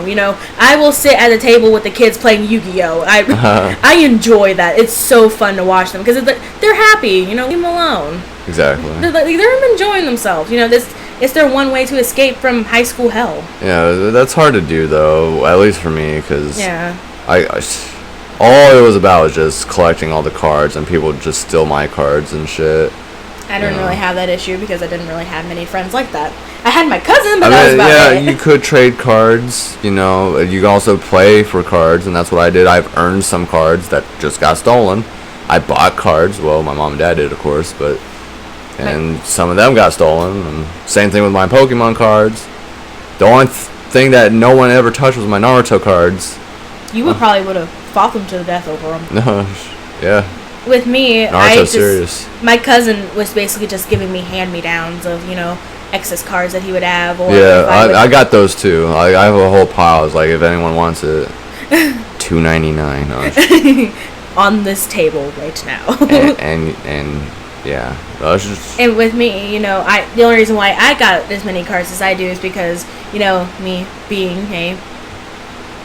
I will sit at the table with the kids playing Yu-Gi-Oh! I enjoy that. It's so fun to watch them because they're happy. Leave them alone. Exactly. They're enjoying themselves. It's their one way to escape from high school hell. Yeah, that's hard to do, though, at least for me, because all it was about was just collecting all the cards, and people would just steal my cards and shit. I didn't really have that issue because I didn't really have many friends like that. I had my cousin, but that was about it. Yeah, you could trade cards, you can also play for cards, and that's what I did. I've earned some cards that just got stolen. I bought cards, well, my mom and dad did, of course, and some of them got stolen, and same thing with my Pokemon cards. The only thing that no one ever touched was my Naruto cards. You probably would have fought them to the death over them. No, yeah. With me, serious. My cousin was basically just giving me hand-me-downs of, excess cards that he would have. Or yeah, I got those too. I have a whole pile. It's like, if anyone wants it, $2.99 on this table right now. and yeah, that's just. And with me, the only reason why I got as many cards as I do is because, me being a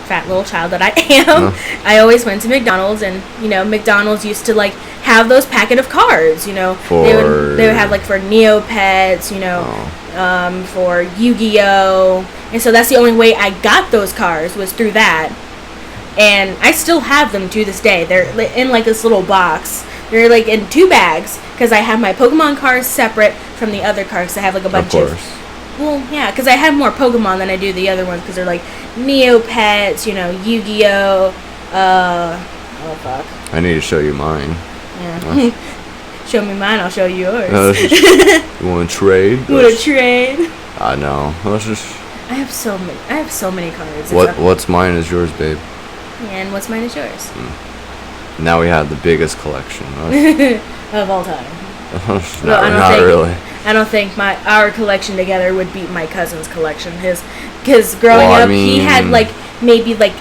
fat little child that I am, I always went to McDonald's, and McDonald's used to like have those packet of cards, they would have like for Neopets, for Yu-Gi-Oh, and so that's the only way I got those cards was through that, and I still have them to this day. They're in like this little box. They're like in 2 bags because I have my Pokemon cards separate from the other cards. I have like a bunch of. Well, yeah, because I have more Pokemon than I do the other ones, because they're like Neopets, Yu-Gi-Oh! Oh, fuck. I need to show you mine. Yeah. Show me mine, I'll show you yours. You want to trade? You want to trade? I know. I have so many cards. What's mine is yours, babe. And what's mine is yours. Now we have the biggest collection. Of all time. Not really. I don't think our collection together would beat my cousin's collection. Because growing up, he had like maybe like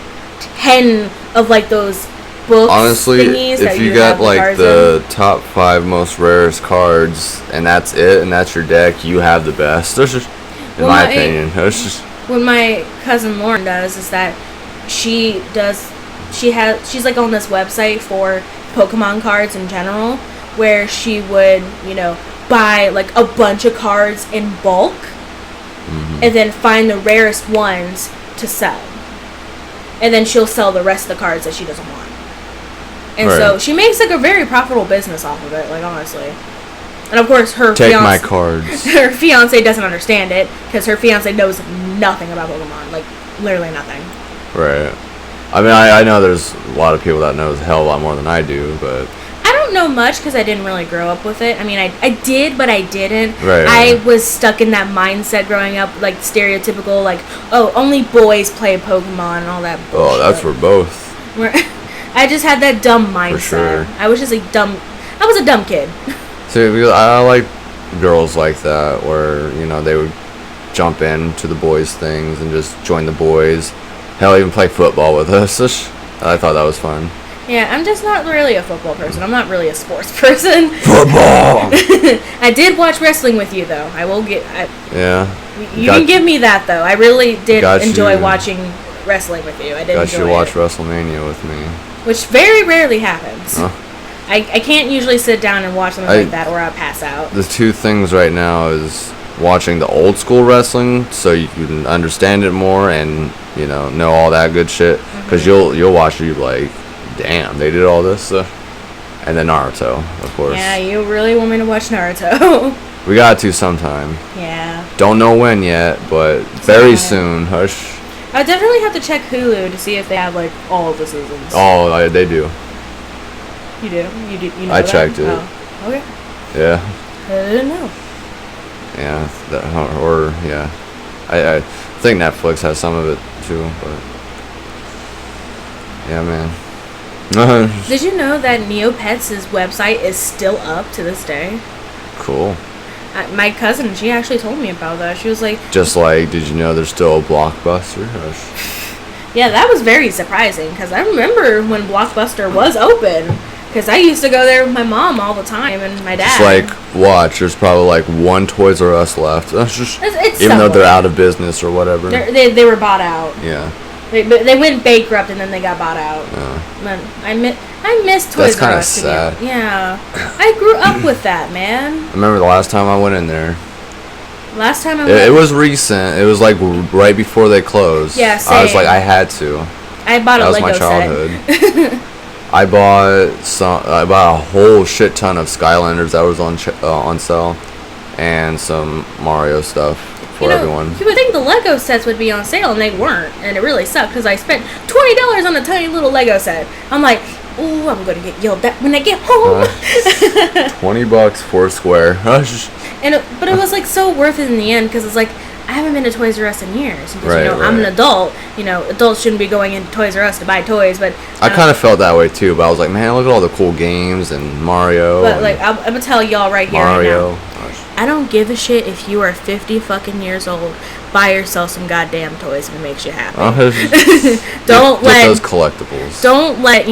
10 of like those books. Honestly, if you got like the top 5 most rarest cards, and that's it, and that's your deck, you have the best. in my opinion. It's just, what my cousin Lauren does is that she's like on this website for Pokemon cards in general, where she would, buy like a bunch of cards in bulk, and then find the rarest ones to sell. And then she'll sell the rest of the cards that she doesn't want. And so she makes like a very profitable business off of it, like honestly. And of course her my cards. Her fiance doesn't understand it because her fiance knows nothing about Pokemon, like literally nothing. Right. I mean, I know there's a lot of people that knows a hell of a lot more than I do, but I don't know much because I didn't really grow up with it. I mean, I did, but I didn't. Right. I was stuck in that mindset growing up, like stereotypical, like, oh, only boys play Pokemon and all that bullshit. Oh, that's for both. I just had that dumb mindset. For sure. I was a dumb kid. See, because I like girls like that, where, they would jump into the boys' things and just join the boys. Hell, even play football with us. I thought that was fun. Yeah, I'm just not really a football person. I'm not really a sports person. Football! I did watch wrestling with you, though. I will get... Yeah. You can give me that, though. I really did enjoy watching wrestling with you. I did enjoy it. Watch WrestleMania with me. Which very rarely happens. Huh? I can't usually sit down and watch something like that or I'll pass out. The two things right now is watching the old school wrestling so you can understand it more and, know all that good shit. Because you'll watch it, you'll be like, damn, they did all this. And then Naruto, of course. Yeah, you really want me to watch Naruto. We got to sometime. Yeah. Don't know when yet, but very soon. Hush. I definitely have to check Hulu to see if they have, like, all of the seasons. Oh, they do. You do? You know I that? checked it. Oh, okay. Yeah. I didn't know. Yeah. Yeah. I think Netflix has some of it, too, but... Yeah, man. Did you know that Neopets' website is still up to this day? Cool. My cousin, she actually told me about that. She was like... Just like, did you know there's still a Blockbuster? Yeah, that was very surprising, because I remember when Blockbuster was open, because I used to go there with my mom all the time, and my dad. Just like, watch, there's probably like one Toys R Us left. It's even though they're out of business or whatever. They were bought out. Yeah. They went bankrupt and then they got bought out. Yeah. Man, I miss Toys R Us. That's kind of sad. Yeah. I grew up with that, man. I remember the last time I went in there. Last time I went... It was recent. It was like right before they closed. Yeah, same. I was like, I had to. I bought a Lego set. That was my childhood. I bought a whole shit ton of Skylanders that was on sale. And some Mario stuff. For everyone. You would think the Lego sets would be on sale, and they weren't, and it really sucked because I spent $20 on a tiny little Lego set. I'm like, ooh, I'm gonna get yelled at when I get home. $20 for a square. But it was like so worth it in the end because it's like I haven't been to Toys R Us in years because I'm an adult. Adults shouldn't be going into Toys R Us to buy toys, but I kind of felt that way too. But I was like, man, look at all the cool games and Mario. But like, I'm gonna tell y'all right here, Mario. Right now. I don't give a shit if you are 50 fucking years old. Buy yourself some goddamn toys if it makes you happy. Don't let those collectibles. Don't let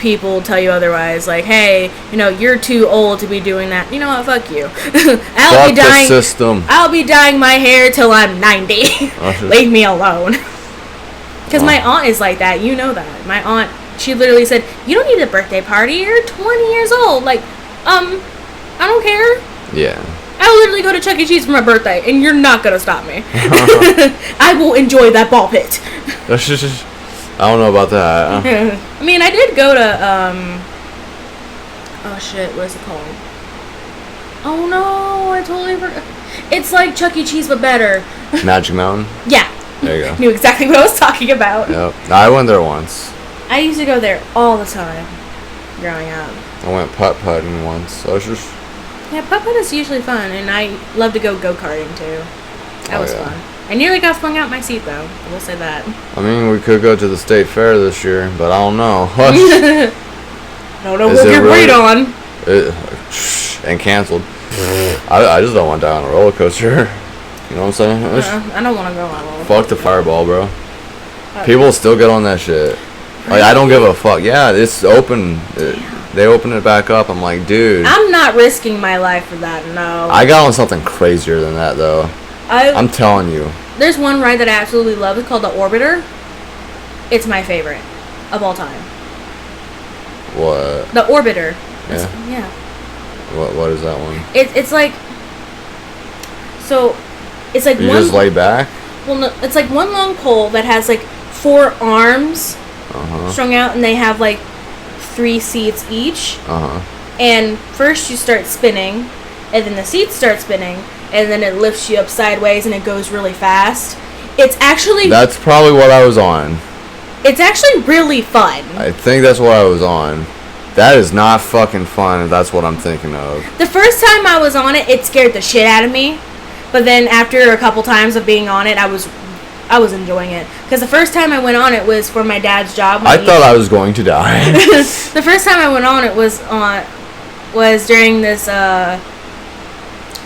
people tell you otherwise. Like, hey, you're too old to be doing that. You know what? Fuck you. Fuck the system. I'll be dyeing my hair till I'm 90. Leave me alone. Because my aunt is like that. You know that. My aunt, she literally said, "You don't need a birthday party. You're 20 years old." Like, I don't care. Yeah. I'll literally go to Chuck E. Cheese for my birthday, and you're not gonna stop me. I will enjoy that ball pit. I don't know about that. I mean, I did go to, oh shit, what is it called? Oh no, I totally forgot. It's like Chuck E. Cheese, but better. Magic Mountain? Yeah. There you go. Knew exactly what I was talking about. Yep. I went there once. I used to go there all the time, growing up. I went putt-putting once. So it's just... Yeah, putt-putt is usually fun, and I love to go go-karting, too. That was fun. I nearly got flung out my seat, though. I will say that. I mean, we could go to the state fair this year, but I don't know. I don't know what you're waiting on. And canceled. I just don't want to die on a roller coaster. You know what I'm saying? I don't want to go on a roller coaster. Fuck the fireball, bro. People still get on that shit. Like, I don't give a fuck. Yeah, it's open. They open it back up. I'm like, dude. I'm not risking my life for that, no. I got on something crazier than that, though. I'm telling you. There's one ride that I absolutely love. It's called the Orbiter. It's my favorite of all time. What? The Orbiter. Yeah. What is that one? It's like, so it's like you one. just lay back. Well, no, it's like one long pole that has like 4 arms strung out, and they have like 3 seats each. And first you start spinning, and then the seats start spinning, and then it lifts you up sideways, and it goes really fast. It's actually... That's probably what I was on. It's actually really fun. I think that's what I was on. That is not fucking fun if that's what I'm thinking of. The first time I was on it, it scared the shit out of me. But then after a couple times of being on it, I was enjoying it. Because the first time I went on it was for my dad's job. I thought I was going to die. The first time I went on it was during this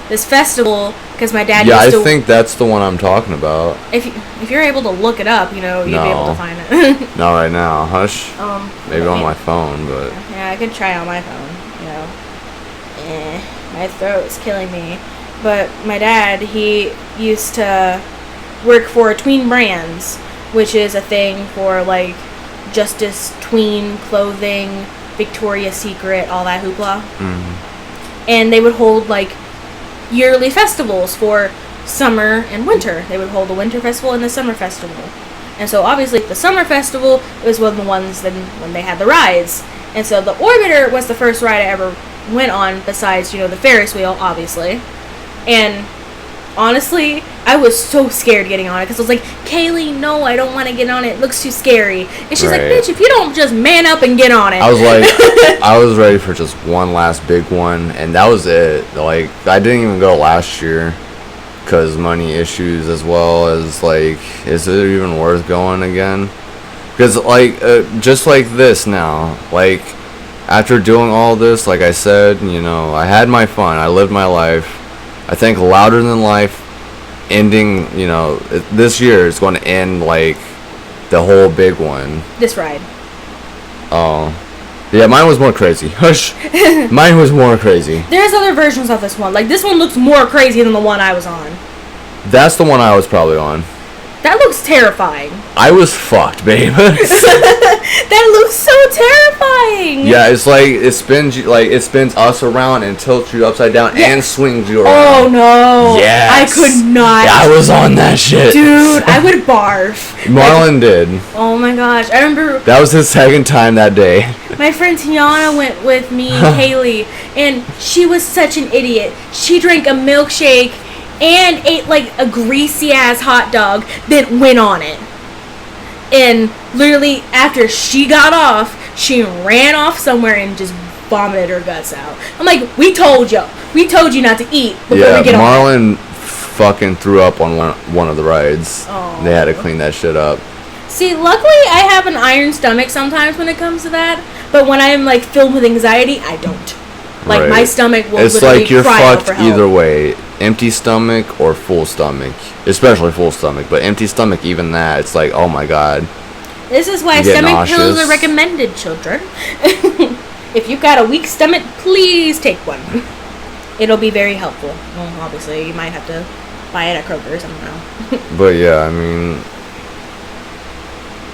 this festival, because my dad used to... I think that's the one I'm talking about. If you're able to look it up, you'd be able to find it. Not right now. Hush. Maybe on my phone, but... Yeah, I could try on my phone, my throat is killing me. But my dad, he used to work for Tween Brands, which is a thing for, like, Justice Tween clothing, Victoria's Secret, all that hoopla. And they would hold, like, yearly festivals for summer and winter. They would hold the winter festival and the summer festival. And so obviously the summer festival was one of the ones when they had the rides. And so the Orbiter was the first ride I ever went on, besides, the Ferris wheel, obviously. And honestly, I was so scared getting on it, because I was like, Kaylee, no, I don't want to get on it. It looks too scary. And she's like, bitch, if you don't just man up and get on it. I was like, I was ready for just one last big one, and that was it. Like, I didn't even go last year because money issues, as well as, like, is it even worth going again? Because, like, just like this now, like, after doing all this, like I said, I had my fun. I lived my life. I think Louder Than Life ending, this year is going to end, like, the whole big one. This ride. Oh. Yeah, mine was more crazy. Hush. Mine was more crazy. There's other versions of this one. Like, this one looks more crazy than the one I was on. That's the one I was probably on. That looks terrifying. I was fucked, babe. That looks so terrifying. Yeah, it's like it spins us around and tilts you upside down and swings you around. Oh no. Yes. I could not. Yeah, I was on that shit. Dude, I would barf. Marlon did. Oh my gosh. I remember that was his second time that day. My friend Tiana went with me and Haley, and she was such an idiot. She drank a milkshake and ate like a greasy ass hot dog, then went on it. And literally after she got off, she ran off somewhere and just vomited her guts out. I'm like, we told you not to eat before we get on. Marlon fucking threw up on one of the rides. Oh. They had to clean that shit up. See, luckily I have an iron stomach sometimes when it comes to that, but when I am like filled with anxiety, I don't. Like my stomach will literally like you're cry out for fucked help. either way. Empty stomach or full stomach. Especially full stomach. But empty stomach, even that, it's like, oh my god. This is why stomach pills are recommended, children. If you've got a weak stomach, please take one. It'll be very helpful. Well, obviously, you might have to buy it at Kroger's, I don't know. But yeah, I mean,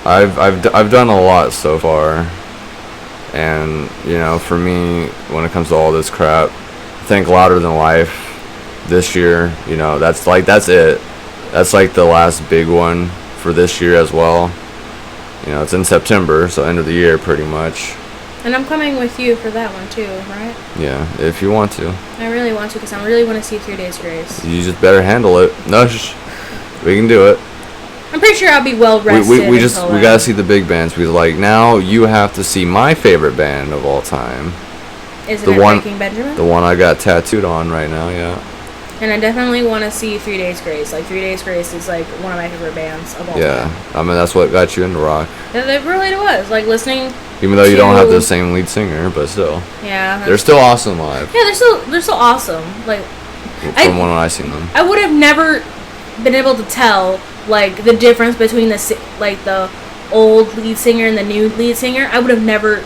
I've done a lot so far. And, for me, when it comes to all this crap, I think Louder Than Life this year, that's it. That's like the last big one for this year as well. It's in September, so end of the year pretty much. And I'm coming with you for that one too, right? Yeah, if you want to. I really want to, because I really want to see 3 Days Grace. You just better handle it. No, we can do it. I'm pretty sure I'll be well rested. We gotta see the big bands, because like now you have to see my favorite band of all time. Isn't it Breaking Benjamin? The one I got tattooed on right now, yeah. And I definitely want to see 3 Days Grace. Like 3 Days Grace is like one of my favorite bands of all time. Yeah, I mean that's what got you into rock. It really was. Like listening. Even though you don't have the same lead singer, but still. Yeah. They're still awesome live. Yeah, they're still awesome. Like. From when I seen them. I would have never been able to tell like the difference between the old lead singer and the new lead singer. I would have never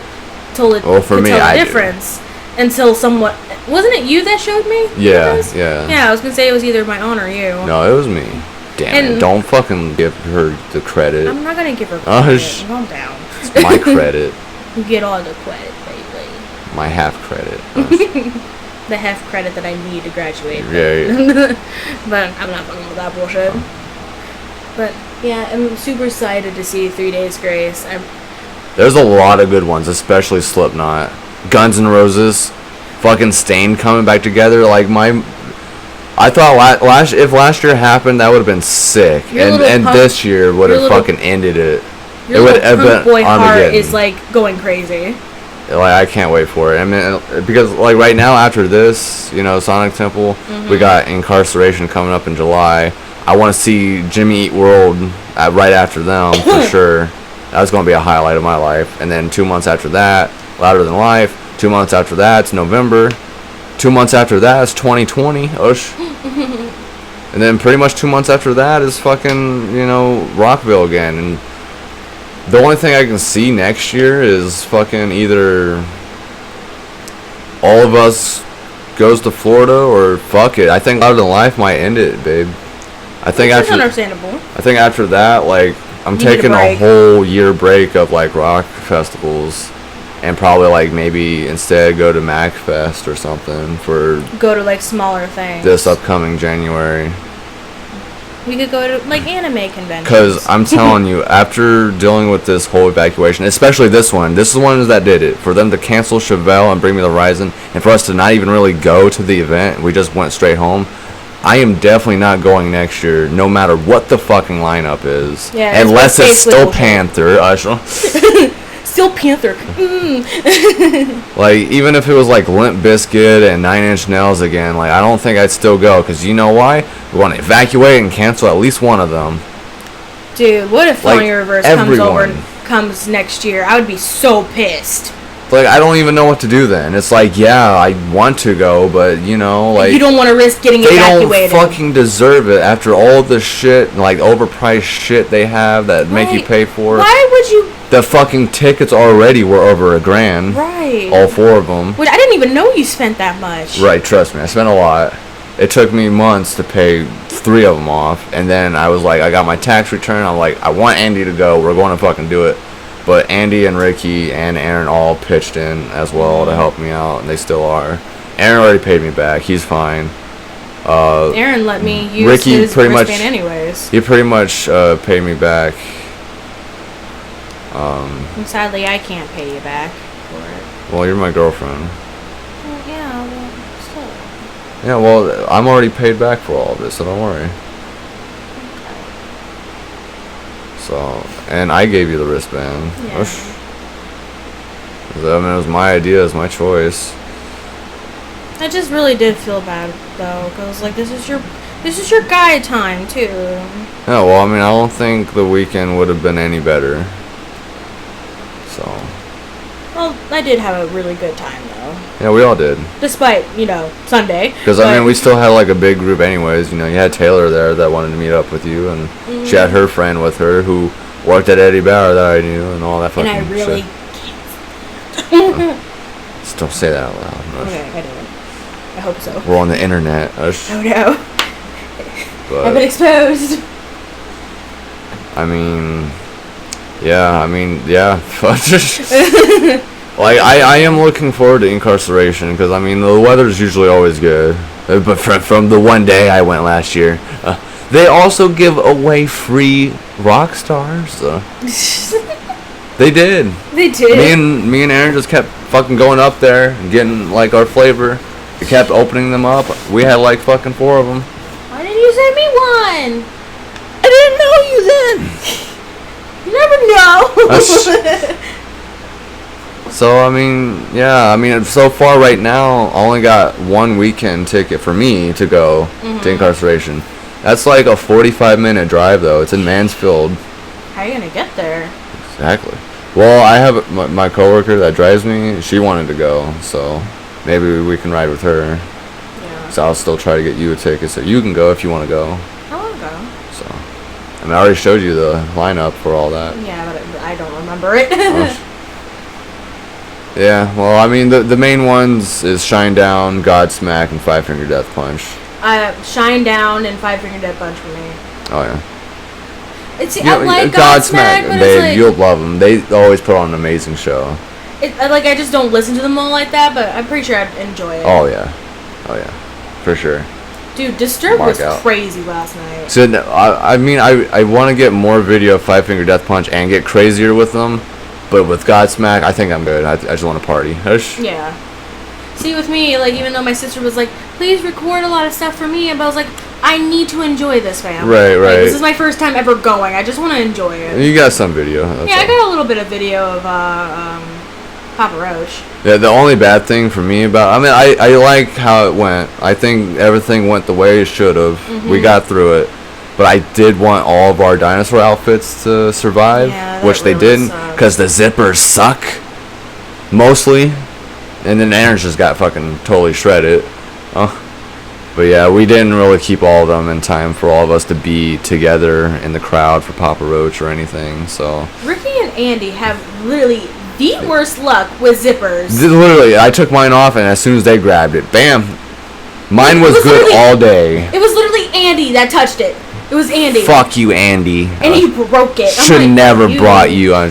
told it. Well, for me, the difference. until somewhat. Wasn't it you that showed me? Yeah, this? yeah. Yeah, I was gonna say it was either my aunt or you. No, it was me. Damn it! Don't fucking give her the credit. I'm not gonna give her credit. Calm down. It's my credit. You get all the credit, baby. My half credit. The half credit that I need to graduate. Yeah. But I'm not fucking with that bullshit. But yeah, I'm super excited to see 3 Days Grace. There's a lot of good ones, especially Slipknot, Guns N' Roses, fucking Stained coming back together. Like I thought if last year happened, that would have been sick, and this year would have fucking ended it. Your little punk boy heart is like going crazy. Like I can't wait for it. I mean, because like right now after this, you know, Sonic Temple, we got Incarceration coming up in July. I want to see Jimmy Eat World right after them for sure. That's going to be a highlight of my life. And then 2 months after that, Louder Than Life. 2 months after that, it's November. 2 months after that, it's 2020. Ush. And then pretty much 2 months after that is fucking, you know, Rockville again. And the only thing I can see next year is fucking either all of us goes to Florida or fuck it. I think Louder Than Life might end it, babe. That's understandable. I think after that, like, I'm taking a whole year break of like rock festivals, and probably like maybe instead go to MacFest or something for go to like smaller things this upcoming January. We could go to like anime conventions. Because I'm telling you, after dealing with this whole evacuation, especially this is the one that did it. For them to cancel Chevelle and Bring Me the Horizon, and for us to not even really go to the event, we just went straight home. I am definitely not going next year, no matter what the fucking lineup is. Yeah, unless it's Steel Panther. Steel Panther. Like, even if it was like Limp Bizkit and Nine Inch Nails again, like, I don't think I'd still go. Because you know why? We want to evacuate and cancel at least one of them. Dude, what if Flying Reverse comes next year? I would be so pissed. Like, I don't even know what to do then. It's like, yeah, I want to go, but, you know, like... You don't want to risk getting evacuated. They don't fucking deserve it after all the shit, like, overpriced shit they have that make you pay for. Why would you... The fucking tickets already were over $1,000. Right. All 4 of them. Which I didn't even know you spent that much. Right, trust me. I spent a lot. It took me months to pay 3 of them off, and then I was like, I got my tax return. I'm like, I want Andy to go. We're going to fucking do it. But Andy and Ricky and Aaron all pitched in as well to help me out, and they still are. Aaron already paid me back. He's fine. Aaron let me use his wristband anyways. He pretty much paid me back. And sadly, I can't pay you back for it. Well, you're my girlfriend. Well, yeah, well, still. Yeah, well, I'm already paid back for all of this, so don't worry. So, and I gave you the wristband. Yeah. I mean, it was my idea, it was my choice. I just really did feel bad though, because like this is your guy time too. Yeah, well, I mean, I don't think the weekend would have been any better. So. Well, I did have a really good time though. Yeah, we all did. Despite, you know, Sunday. Because, I mean, we still had, like, a big group anyways. You know, you had Taylor there that wanted to meet up with you, and she had her friend with her who worked at Eddie Bauer that I knew, and all that fucking shit. And I really can't. Just don't say that out loud. Okay, I didn't. I hope so. We're on the internet. Oh, no. But, I've been exposed. I mean... Yeah. Like, I am looking forward to Incarceration, because, I mean, the weather's usually always good. But from the one day I went last year, they also give away free rock stars. They did. They did. Me and Aaron just kept fucking going up there and getting, like, our flavor. We kept opening them up. We had, like, fucking 4 of them. Why didn't you send me one? I didn't know you then. You never know. So, I mean, yeah, I mean, so far right now, I only got 1 weekend ticket for me to go to Incarceration. That's like a 45-minute drive, though. It's in Mansfield. How are you going to get there? Exactly. Well, I have my coworker that drives me. She wanted to go, so maybe we can ride with her. Yeah. So I'll still try to get you a ticket so you can go if you want to go. I want to go. So, I mean, I already showed you the lineup for all that. Yeah, but I don't remember it. Yeah, well, I mean, the main ones is Shine Down, Godsmack, and Five Finger Death Punch. Shine Down and Five Finger Death Punch for me. Oh, yeah. I like Godsmack, but babe, it's like, you'll love them. They always put on an amazing show. I just don't listen to them all like that, but I'm pretty sure I'd enjoy it. Oh, yeah. Oh, yeah. For sure. Dude, Disturbed was out. crazy last night. So, I mean, I want to get more video of Five Finger Death Punch and get crazier with them, but with Godsmack, I think I'm good. I just want to party. Yeah. See, with me, like, even though my sister was like, please record a lot of stuff for me, but I was like, I need to enjoy this, fam. Right. Like, this is my first time ever going. I just want to enjoy it. You got some video. Yeah, I got a little bit of video of Papa Roach. Yeah, the only bad thing for me about, I mean, I like how it went. I think everything went the way it should have. Mm-hmm. We got through it. But I did want all of our dinosaur outfits to survive, which they didn't, because the zippers suck, mostly. And then Aaron's just got fucking totally shredded. But yeah, we didn't really keep all of them in time for all of us to be together in the crowd for Papa Roach or anything, so. Ricky and Andy have literally the worst luck with zippers. Literally, I took mine off, and as soon as they grabbed it, bam! Mine was good all day. It was literally Andy that touched it. It was Andy. Fuck you, Andy. And he broke it. Should have never brought you on.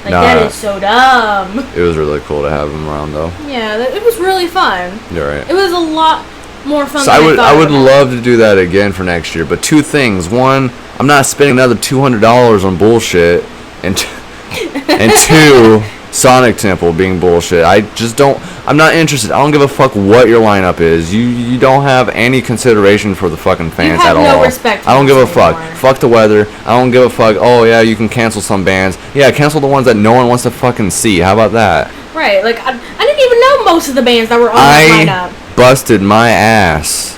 That is so dumb. It was really cool to have him around, though. Yeah, it was really fun. You're right. It was a lot more fun so than I would love to do that again for next year, but two things. One, I'm not spending another $200 on bullshit, and two, Sonic Temple being bullshit. I'm not interested. I don't give a fuck what your lineup is. You don't have any consideration for the fucking fans at all. You have no respect for I don't give a fuck. anymore. Fuck the weather. I don't give a fuck. Oh yeah, you can cancel some bands. Yeah, cancel the ones that no one wants to fucking see. How about that? Right, like I didn't even know most of the bands that were on that lineup. Busted my ass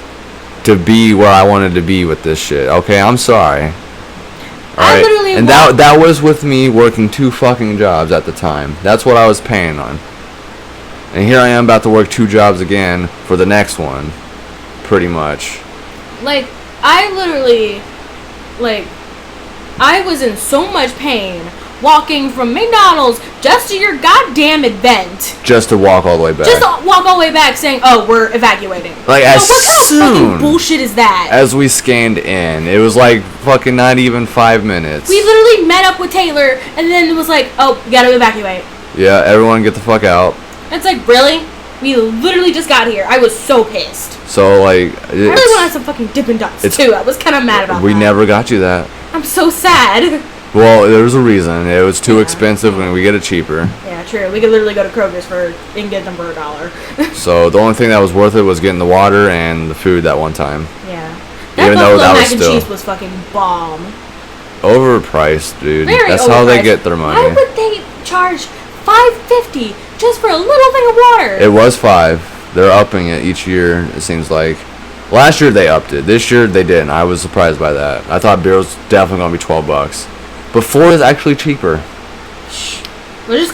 to be where I wanted to be with this shit. Okay, I'm sorry. Alright, and that was with me working 2 fucking jobs at the time. That's what I was paying on. And here I am about to work 2 jobs again for the next one. Pretty much. Like, I was in so much pain walking from McDonald's just to your goddamn event. Just to walk all the way back. Just to walk all the way back saying, oh, we're evacuating. Like, as what kind of fucking bullshit is that? As we scanned in, it was like fucking not even 5 minutes. We literally met up with Taylor, and then it was like, oh, we gotta evacuate. Yeah, everyone get the fuck out. It's like, really? We literally just got here. I was so pissed. So, like, I really want to have some fucking Dippin' Dots, too. I was kind of mad about that. We never got you that. I'm so sad. Well, there's a reason. It was too expensive, and we get it cheaper. Yeah, true. We could literally go to Kroger's and get them for $1. So the only thing that was worth it was getting the water and the food that one time. Yeah. That Even though that mac was and still cheese was fucking bomb. Overpriced, dude. Very That's overpriced. how they get their money. Why would they charge $5.50 just for a little thing of water? It was $5. They're upping it each year, it seems like. Last year they upped it. This year they didn't. I was surprised by that. I thought beer was definitely going to be $12. But 4 is actually cheaper. Which is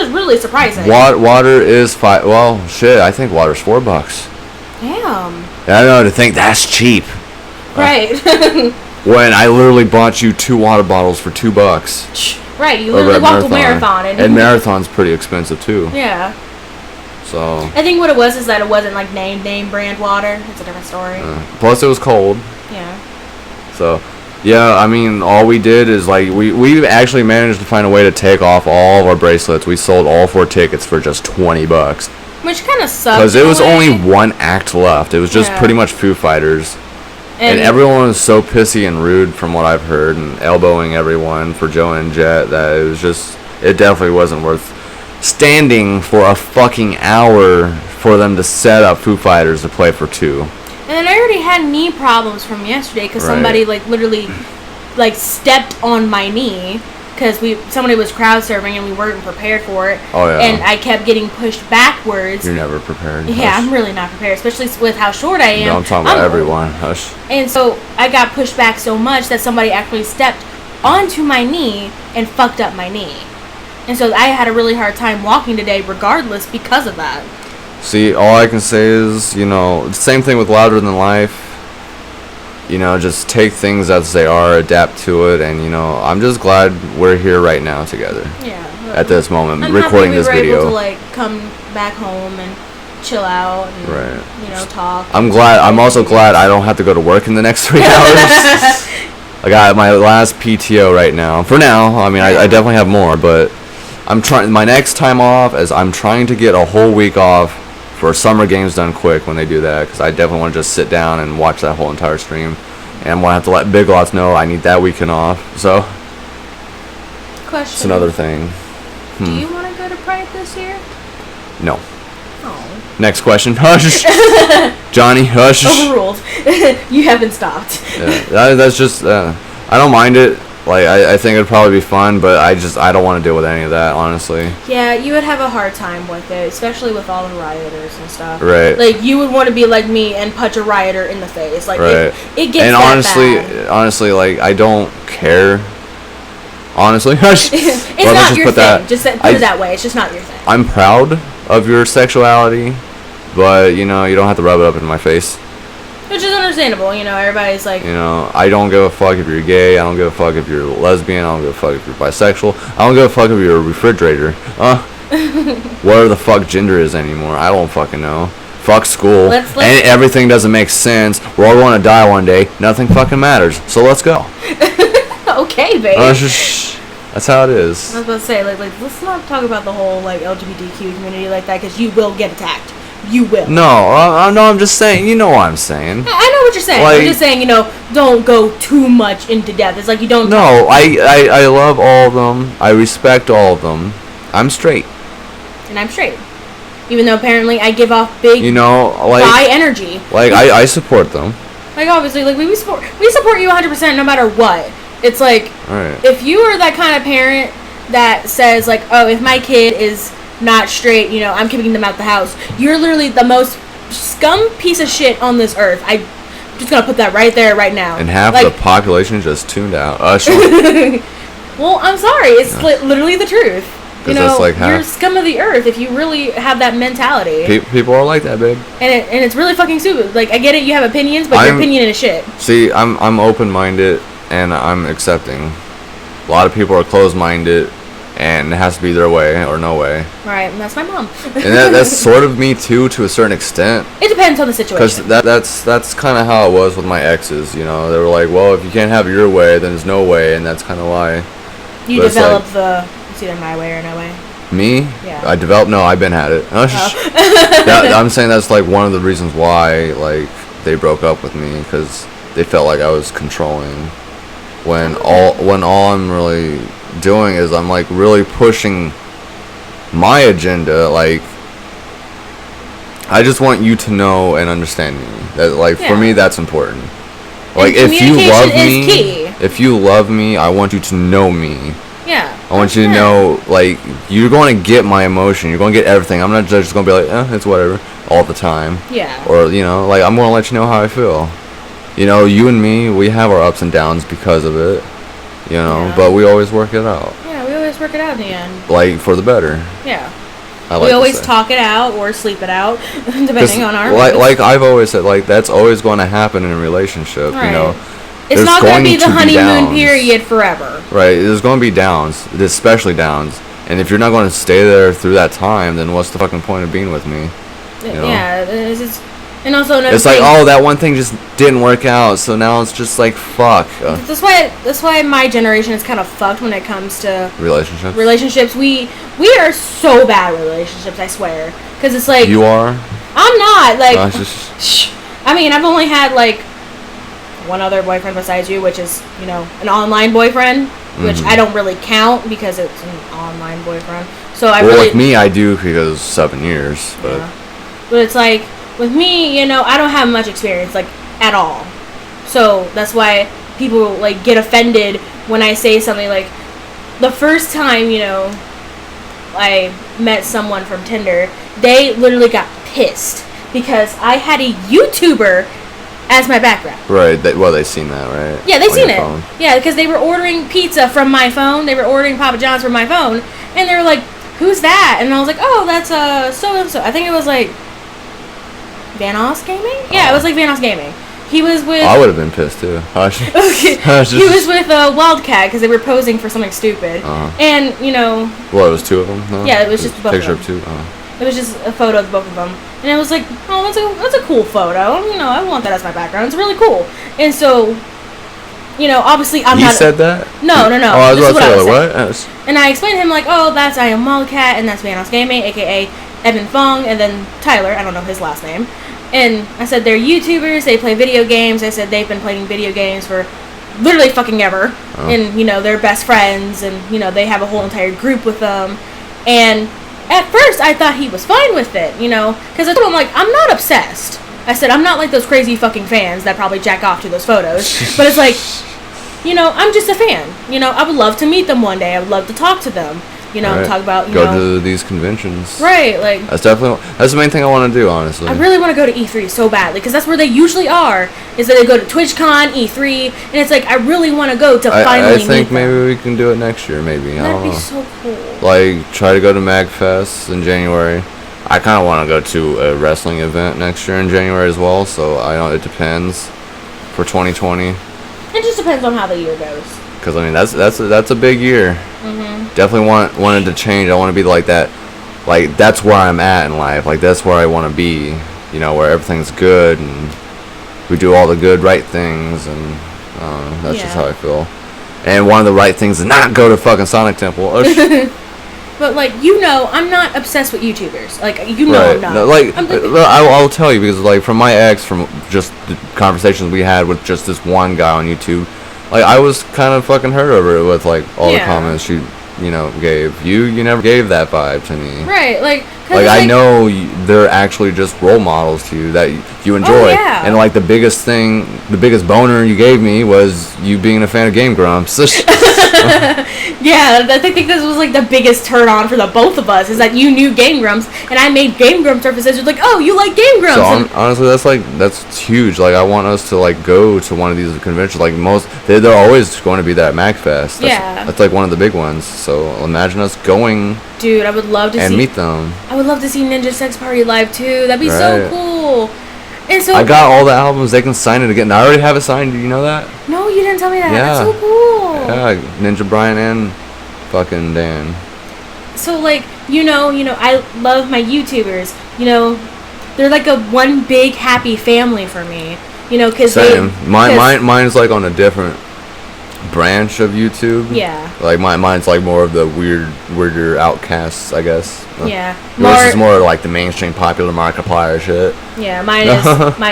really surprising. Water is $5. Well, shit, I think water's $4. Damn. I don't know, to think that's cheap. Right. When I literally bought you 2 water bottles for $2. Right, you literally walked a marathon. And marathon's pretty expensive too. Yeah. So. I think what it was is that it wasn't like name brand water. It's a different story. Plus it was cold. Yeah. So. Yeah, I mean, all we did is, like, we actually managed to find a way to take off all of our bracelets. We sold all 4 tickets for just $20. Which kind of sucks. Because it was only 1 act left. It was just pretty much Foo Fighters. And everyone was so pissy and rude from what I've heard, and elbowing everyone for Joe and Jet, that it definitely wasn't worth standing for a fucking hour for them to set up Foo Fighters to play for 2. And then I already had knee problems from yesterday because somebody literally stepped on my knee because somebody was crowd surfing and we weren't prepared for it. Oh yeah. And I kept getting pushed backwards. You're never prepared. Yeah, I'm really not prepared, especially with how short I am. No, I'm talking about everyone. Hush. And so I got pushed back so much that somebody actually stepped onto my knee and fucked up my knee. And so I had a really hard time walking today regardless because of that. See, all I can say is, same thing with Louder Than Life. Just take things as they are, adapt to it, and, I'm just glad we're here right now together. Yeah. at this moment, I'm recording happy this we were video. able to like come back home and chill out and Right. you know, talk. I'm also glad I don't have to go to work in the next 3 hours. I got my last PTO right now. For now, I mean, I definitely have more, but I'm trying. My next time off is I'm trying to get a whole week off for summer games done quick when they do that, because I definitely want to just sit down and watch that whole entire stream, and I'm gonna have to let Big Lots know I need that weekend off. So Question. it's another thing. Do you want to go to Pride this year? No. Oh. Next question. Hush. Johnny, hush. Overruled. You haven't stopped. Yeah, that's just. I don't mind it. Like I think it'd probably be fun, but I don't want to deal with any of that, honestly. Yeah, you would have a hard time with it, especially with all the rioters and stuff. Right. Like you would want to be like me and punch a rioter in the face. Like Right. it gets and that honestly, like I don't care. Honestly, hush. It's not your thing. Just put it that way. It's just not your thing. I'm proud of your sexuality, but you know you don't have to rub it up in my face. Which is understandable, you know, everybody's like... You know, I don't give a fuck if you're gay, I don't give a fuck if you're lesbian, I don't give a fuck if you're bisexual, I don't give a fuck if you're a refrigerator. Whatever the fuck gender is anymore, I don't fucking know. Fuck school, Let's and everything doesn't make sense, we're all going to die one day, nothing fucking matters, so let's go. Okay, babe. That's how it is. I was about to say, like, let's not talk about the whole, like, LGBTQ community like that, because you will get attacked. You will. No, I'm just saying, you know what I'm saying. I know what you're saying. Like, I'm just saying, you know, don't go too much into depth. It's like you don't... No, I love all of them. I respect all of them. I'm straight. And I'm straight. Even though apparently I give off big... You know, like... bi energy. Like, I support them. Like, obviously, like, we support you 100% no matter what. It's like, Right. If you are that kind of parent that says, like, oh, if my kid is... not straight, you know, I'm kicking them out the house. You're literally the most scum piece of shit on this earth. I'm just gonna put that right there, right now. And half the population just tuned out. Well, I'm sorry. It's literally the truth. You know, that's like you're scum of the earth if you really have that mentality. People are like that, babe. And it's really fucking stupid. Like, I get it, you have opinions, but your opinion is shit. See, I'm open-minded, and I'm accepting. A lot of people are closed-minded, and it has to be their way or no way. Right, and that's my mom. And that's sort of me too, to a certain extent. It depends on the situation. Because that's kind of how it was with my exes. You know, they were like, "Well, if you can't have it your way, then there's no way," and that's kind of why. You develop it's either my way or no way. Me? Yeah. I developed. No, I've been had it. I'm saying that's like one of the reasons why like they broke up with me, because they felt like I was controlling. When all I'm really doing is I'm like really pushing my agenda. Like, I just want you to know and understand me. That, like, for me, that's important. Like, if you love me, I want you to know me. Yeah. I want you to know, like, you're going to get my emotion. You're going to get everything. I'm not just going to be like, it's whatever all the time. Yeah. Or, you know, like, I'm going to let you know how I feel. You know, you and me, we have our ups and downs because of it. You know, but we always work it out. Yeah, we always work it out in the end. Like, for the better. Yeah. We always talk it out or sleep it out, depending on our moods. Like I've always said, like, that's always going to happen in a relationship, right. You know. It's not going to be the honeymoon period forever. Right, there's going to be downs, especially downs. And if you're not going to stay there through that time, then what's the fucking point of being with me? You know? Yeah, and also it's like, oh, that one thing just didn't work out, so now it's just like, fuck. That's why my generation is kind of fucked when it comes to relationships. We are so bad at relationships, I swear. Because it's like, you are. I'm not like. I mean, I've only had like one other boyfriend besides you, which is, you know, an online boyfriend, which I don't really count because it's an online boyfriend. So with me, I do because 7 years, but. Yeah. But it's like, with me, you know, I don't have much experience, like, at all. So, that's why people, like, get offended when I say something like, the first time, you know, I met someone from Tinder, they literally got pissed because I had a YouTuber as my background. Right. They've seen that, right? Yeah, they've seen it. Phone. Yeah, because they were ordering pizza from my phone. They were ordering Papa John's from my phone. And they were like, who's that? And I was like, oh, that's so-and-so. I think it was, like, Vanos Gaming? Yeah, it was like Vanos Gaming. He was with. I would have been pissed too. Okay. He was with Wildcat because they were posing for something stupid, and Well, it was two of them. Huh? Yeah, it was just both picture of them. of two. It was just a photo of both of them, and I was like, oh, that's a cool photo. I want that as my background. It's really cool. And so, obviously I'm not. He said that? No. Oh, I was about to say, what? And I explained to him like, oh, that's I am Wildcat, and that's Vanos Gaming, aka Evan Fong, and then Tyler. I don't know his last name. And I said they're YouTubers. They play video games. I said they've been playing video games for literally fucking ever, and they're best friends, and they have a whole entire group with them. And at first, I thought he was fine with it, because I told him like I'm not obsessed. I said I'm not like those crazy fucking fans that probably jack off to those photos, but it's like, I'm just a fan. I would love to meet them one day. I would love to talk to them. Right. Talk about go to these conventions. Right, like that's the main thing I want to do, honestly. I really want to go to E3 so badly because that's where they usually are. Is that they go to TwitchCon, E3, and it's like I really want to go to finally meet them. I think maybe we can do it next year. Maybe that'd be so cool. Like try to go to MagFest in January. I kind of want to go to a wrestling event next year in January as well. So I know it depends for 2020. It just depends on how the year goes. Because I mean that's a big year. Mm-hmm. Definitely wanted to change. I want to be like that. Like that's where I'm at in life. Like that's where I want to be. Where everything's good and we do all the good right things, and that's just how I feel. And one of the right things is not go to fucking Sonic Temple. But I'm not obsessed with YouTubers. Like right. I'm not. No, I'll tell you because like from my ex, from just the conversations we had with just this one guy on YouTube. Like, I was kind of fucking hurt over it with, like, all the comments she, gave. You never gave that vibe to me. Right, like I know they're actually just role models to you that you enjoy. Oh, yeah. And, like, the biggest boner you gave me was you being a fan of Game Grumps. Yeah, I think this was, like, the biggest turn on for the both of us, is that you knew Game Grumps, and I made Game Grumps references. Like, oh, you like Game Grumps. So, honestly, that's huge. Like, I want us to, like, go to one of these conventions. Like, they're always going to be that MagFest. That's, like, one of the big ones. So, imagine us going... Dude, I would love to meet them. I would love to see Ninja Sex Party live too. That'd be so cool. And so I got all the albums. They can sign it again. I already have it signed. Do you know that? No, you didn't tell me that. Yeah. That's so cool. Yeah, Ninja Brian and fucking Dan. So like, I love my YouTubers. They're like a one big happy family for me. Because mine's like on a different branch of YouTube. Yeah. Like mine's like more of the weirder outcasts, I guess. Yeah. Yours is more like the mainstream popular Markiplier shit. Yeah, mine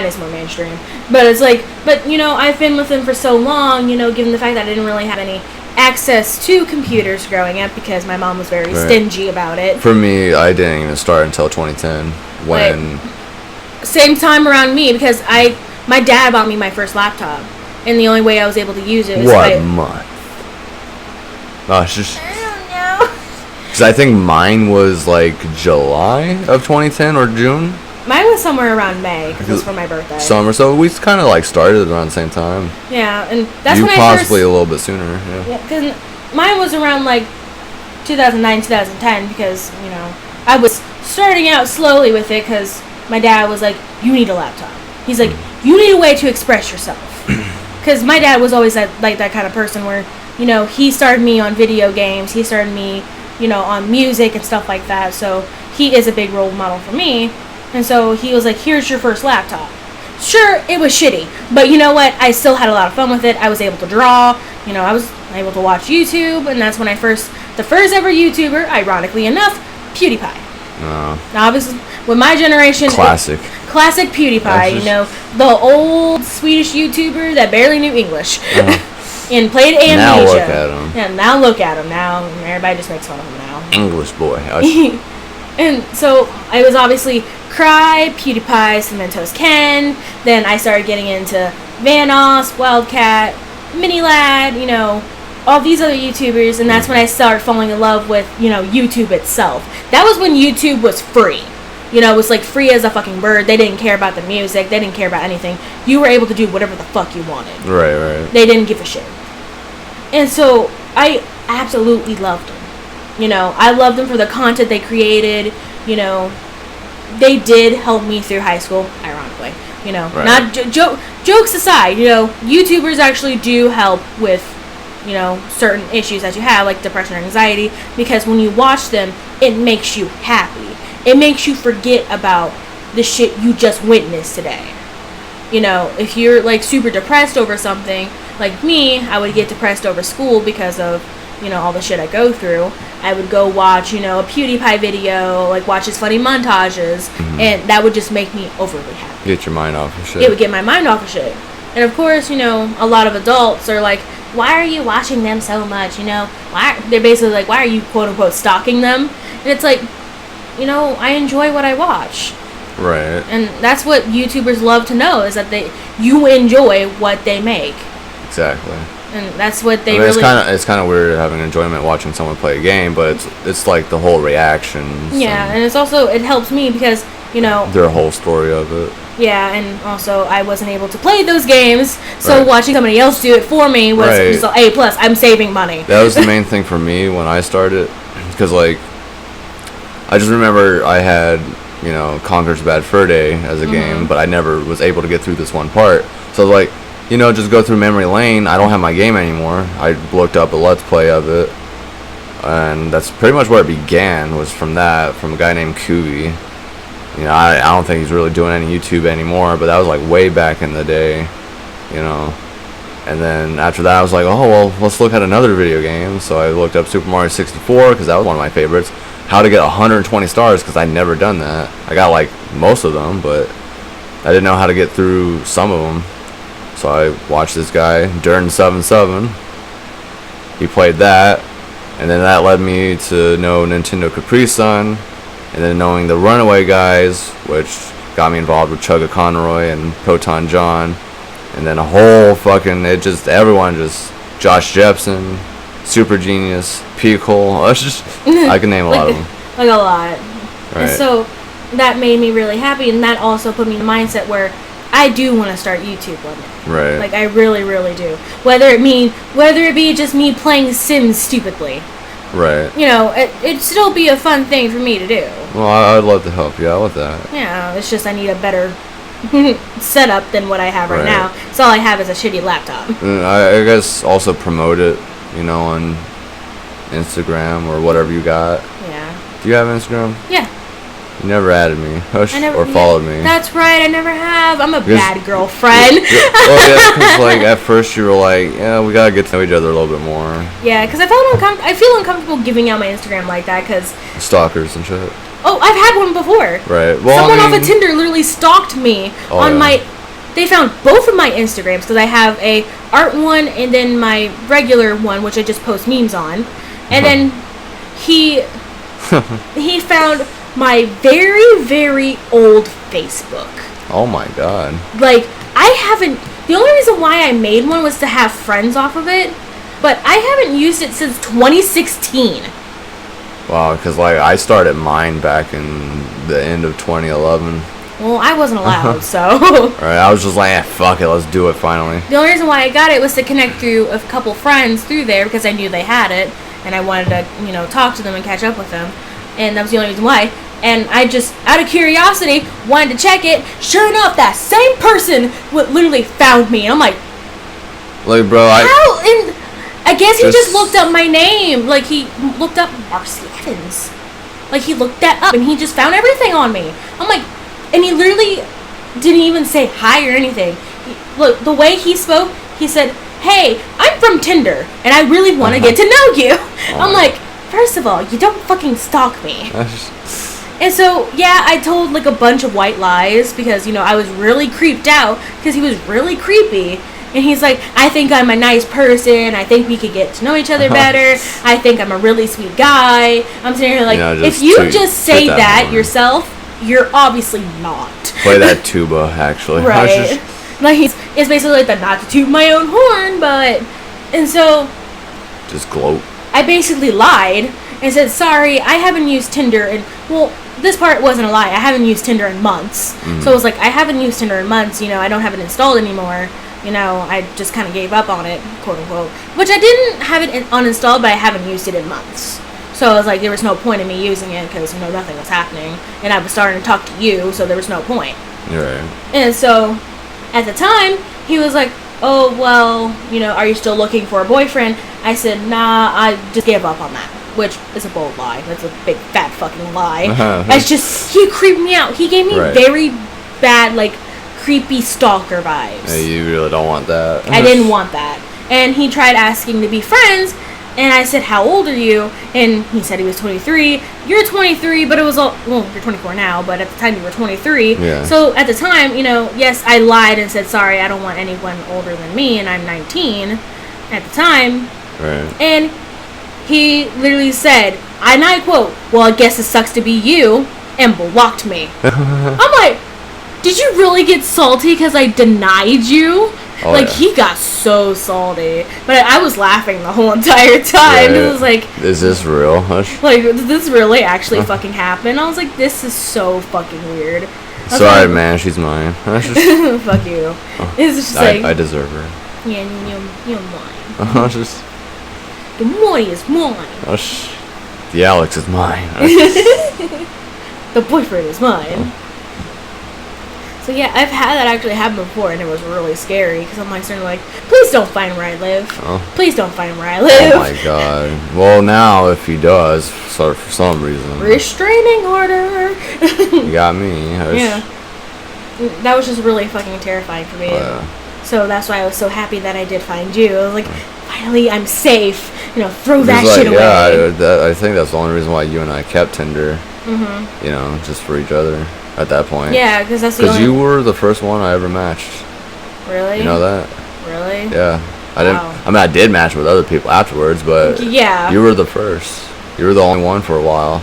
is more mainstream. But it's like, I've been with them for so long, given the fact that I didn't really have any access to computers growing up because my mom was very stingy about it. For me, I didn't even start until 2010 when same time around me because my dad bought me my first laptop. And the only way I was able to use it was what month? Oh, it's just... I don't know. Because I think mine was like July of 2010 or June. Mine was somewhere around May because it was for my birthday. Summer, so we kind of like started around the same time. Yeah, and that's you when possibly a little bit sooner. Yeah, because mine was around like 2009, 2010 because I was starting out slowly with it because my dad was like, "You need a laptop." He's like, "You need a way to express yourself." Because my dad was always that kind of person where, he started me on video games. He started me, on music and stuff like that. So he is a big role model for me. And so he was like, here's your first laptop. Sure, it was shitty. But you know what? I still had a lot of fun with it. I was able to draw. I was able to watch YouTube. And that's when the first ever YouTuber, ironically enough, PewDiePie. Now, obviously, with my generation... Classic PewDiePie, the old Swedish YouTuber that barely knew English and played Amnesia. Now look at him. Yeah, now look at him. Now everybody just makes fun of him now. English boy. And so I was obviously Cry, PewDiePie, Cementos Ken. Then I started getting into Vanos, Wildcat, Minilad, all these other YouTubers, and that's when I started falling in love with, YouTube itself. That was when YouTube was free. It was like free as a fucking bird. They didn't care about the music. They didn't care about anything. You were able to do whatever the fuck you wanted. Right. They didn't give a shit. And so I absolutely loved them. I loved them for the content they created. They did help me through high school, ironically. You know, Right. not jokes aside, you know, YouTubers actually do help with, you know, certain issues that you have, like depression or anxiety, because when you watch them, it makes you happy. It makes you forget about the shit you just witnessed today. You know, if you're like super depressed over something, like me, I would get depressed over school because of, you know, all the shit I go through. I would go watch, you know, a PewDiePie video, like watch his funny montages, and that would just make me overly happy. Get your mind off of shit. It would get my mind off of shit. And of course, you know, a lot of adults are like, why are you watching them so much? You know, they're basically like, why are you quote unquote stalking them? And it's like, you know, I enjoy what I watch. Right. And that's what YouTubers love to know, is that you enjoy what they make. Exactly. And that's what they I mean, really... It's kind of weird having enjoyment watching someone play a game, but it's like the whole reactions. Yeah, and it's also, it helps me because, you know... Their whole story of it. Yeah, and also I wasn't able to play those games, so Right. watching somebody else do it for me was Right. just a A+. I'm saving money. That was the main thing for me when I started, because like, I just remember I had, you know, Conker's Bad Fur Day as a game, but I never was able to get through this one part. So I was like, you know, just go through memory lane. I don't have my game anymore. I looked up a Let's Play of it, and that's pretty much where it began, was from that, from a guy named Kubi. You know, I don't think he's really doing any YouTube anymore, but that was like way back in the day, you know. And then after that, I was like, oh, well, let's look at another video game. So I looked up Super Mario 64, because that was one of my favorites. How to get 120 stars, because I'd never done that. I got like most of them, but I didn't know how to get through some of them. So I watched this guy, Dern77. He played that, and then that led me to know Nintendo Capri Sun, and then knowing the Runaway guys, which got me involved with Chugga Conroy and Proton John, and then a whole fucking, everyone just, Josh Jepson, Super Genius, Pickle, it's just, I can name a lot of them. Like a lot. Right. And so that made me really happy, and that also put me in the mindset where I do want to start YouTube one day. Right. Like, I really, really do. Whether it be just me playing Sims stupidly. Right. You know, it'd still be a fun thing for me to do. Well, I'd love to help you out with that. Yeah, it's just I need a better setup than what I have right Right. now. So all I have is a shitty laptop. And I guess also promote it, you know, on Instagram or whatever you got. Yeah. Do you have Instagram? Yeah. You never added me or followed me. That's right, I never have. I'm a Because- bad girlfriend. Well, yeah, because like at first you were like, yeah, we gotta get to know each other a little bit more. Yeah, because I feel uncomfortable giving out my Instagram like that, because... Stalkers and shit. Oh, I've had one before. Right. Well, Someone I off mean, of Tinder literally stalked me on yeah. my... They found both of my Instagrams, because I have a art one and then my regular one, which I just post memes on. And then he found my very, very old Facebook. Oh my god. Like, I haven't... The only reason why I made one was to have friends off of it, but I haven't used it since 2016. Wow, because like I started mine back in the end of 2011. Well, I wasn't allowed, so... Right. I was just like, fuck it, let's do it finally. The only reason why I got it was to connect through a couple friends through there, because I knew they had it, and I wanted to, you know, talk to them and catch up with them. And that was the only reason why. And I just, out of curiosity, wanted to check it. Sure enough, that same person literally found me. And I'm like, Like, bro, how? And I guess he just Just- looked up my name. Like, he looked up Marcy Evans. Like, he looked that up, and he just found everything on me. I'm like, and he literally didn't even say hi or anything. Look, the way he spoke, he said, hey, I'm from Tinder, and I really want to get to know you. I'm like, first of all, you don't fucking stalk me. And so, yeah, I told like a bunch of white lies because, you know, I was really creeped out because he was really creepy. And he's like, I think I'm a nice person. I think we could get to know each other better. I think I'm a really sweet guy. I'm sitting here like, if you just say that yourself, you're obviously not. Play that tuba, actually. Right. Like, it's basically like the not to toot my own horn, but... And so... Just gloat. I basically lied and said, sorry, I haven't used Tinder in... Well, this part wasn't a lie. I haven't used Tinder in months. So I was like, I haven't used Tinder in months. You know, I don't have it installed anymore. You know, I just kind of gave up on it, quote unquote. Which I didn't have it uninstalled, but I haven't used it in months. So I was like, there was no point in me using it because, you know, nothing was happening. And I was starting to talk to you, so there was no point. Right. And so, at the time, he was like, oh, well, you know, are you still looking for a boyfriend? I said, nah, I just gave up on that. Which is a bold lie. That's a big, fat fucking lie. It's just, he creeped me out. He gave me very bad, like, creepy stalker vibes. Yeah, you really don't want that. I didn't want that. And he tried asking to be friends, and I said, how old are you? And he said he was 23. You're 23, but it was all, well, you're 24 now, but at the time you were 23. Yeah. So at the time, you know, yes, I lied and said, sorry, I don't want anyone older than me, and I'm 19 at the time. Right. And he literally said, and I quote, well, I guess it sucks to be you, and blocked me. I'm like, did you really get salty because I denied you? Oh, like, yeah. he got so salty. But I was laughing the whole entire time. Right. It was like, is this real? like, did this really actually fucking happen? I was like, this is so fucking weird. Sorry, man, she's mine. Fuck you. It's just like, I deserve her. yeah, you're mine. Just, The money is mine. the Alex is mine. The boyfriend is mine. So yeah, I've had that actually happen before, and it was really scary because I'm like, starting like, please don't find where I live. Oh. Please don't find where I live. Oh my god. Well, now if he does, for some reason, restraining order. You got me. Yeah. That was just really fucking terrifying for me. So that's why I was so happy that I did find you. I was like, finally, I'm safe. You know, throw that shit away. Yeah, I think that's the only reason why you and I kept Tinder. You know, just for each other. At that point. Yeah, because that's the Because you were the first one I ever matched. Really? You know that? Really? Yeah. I mean, I did match with other people afterwards, but yeah, you were the first. You were the only one for a while.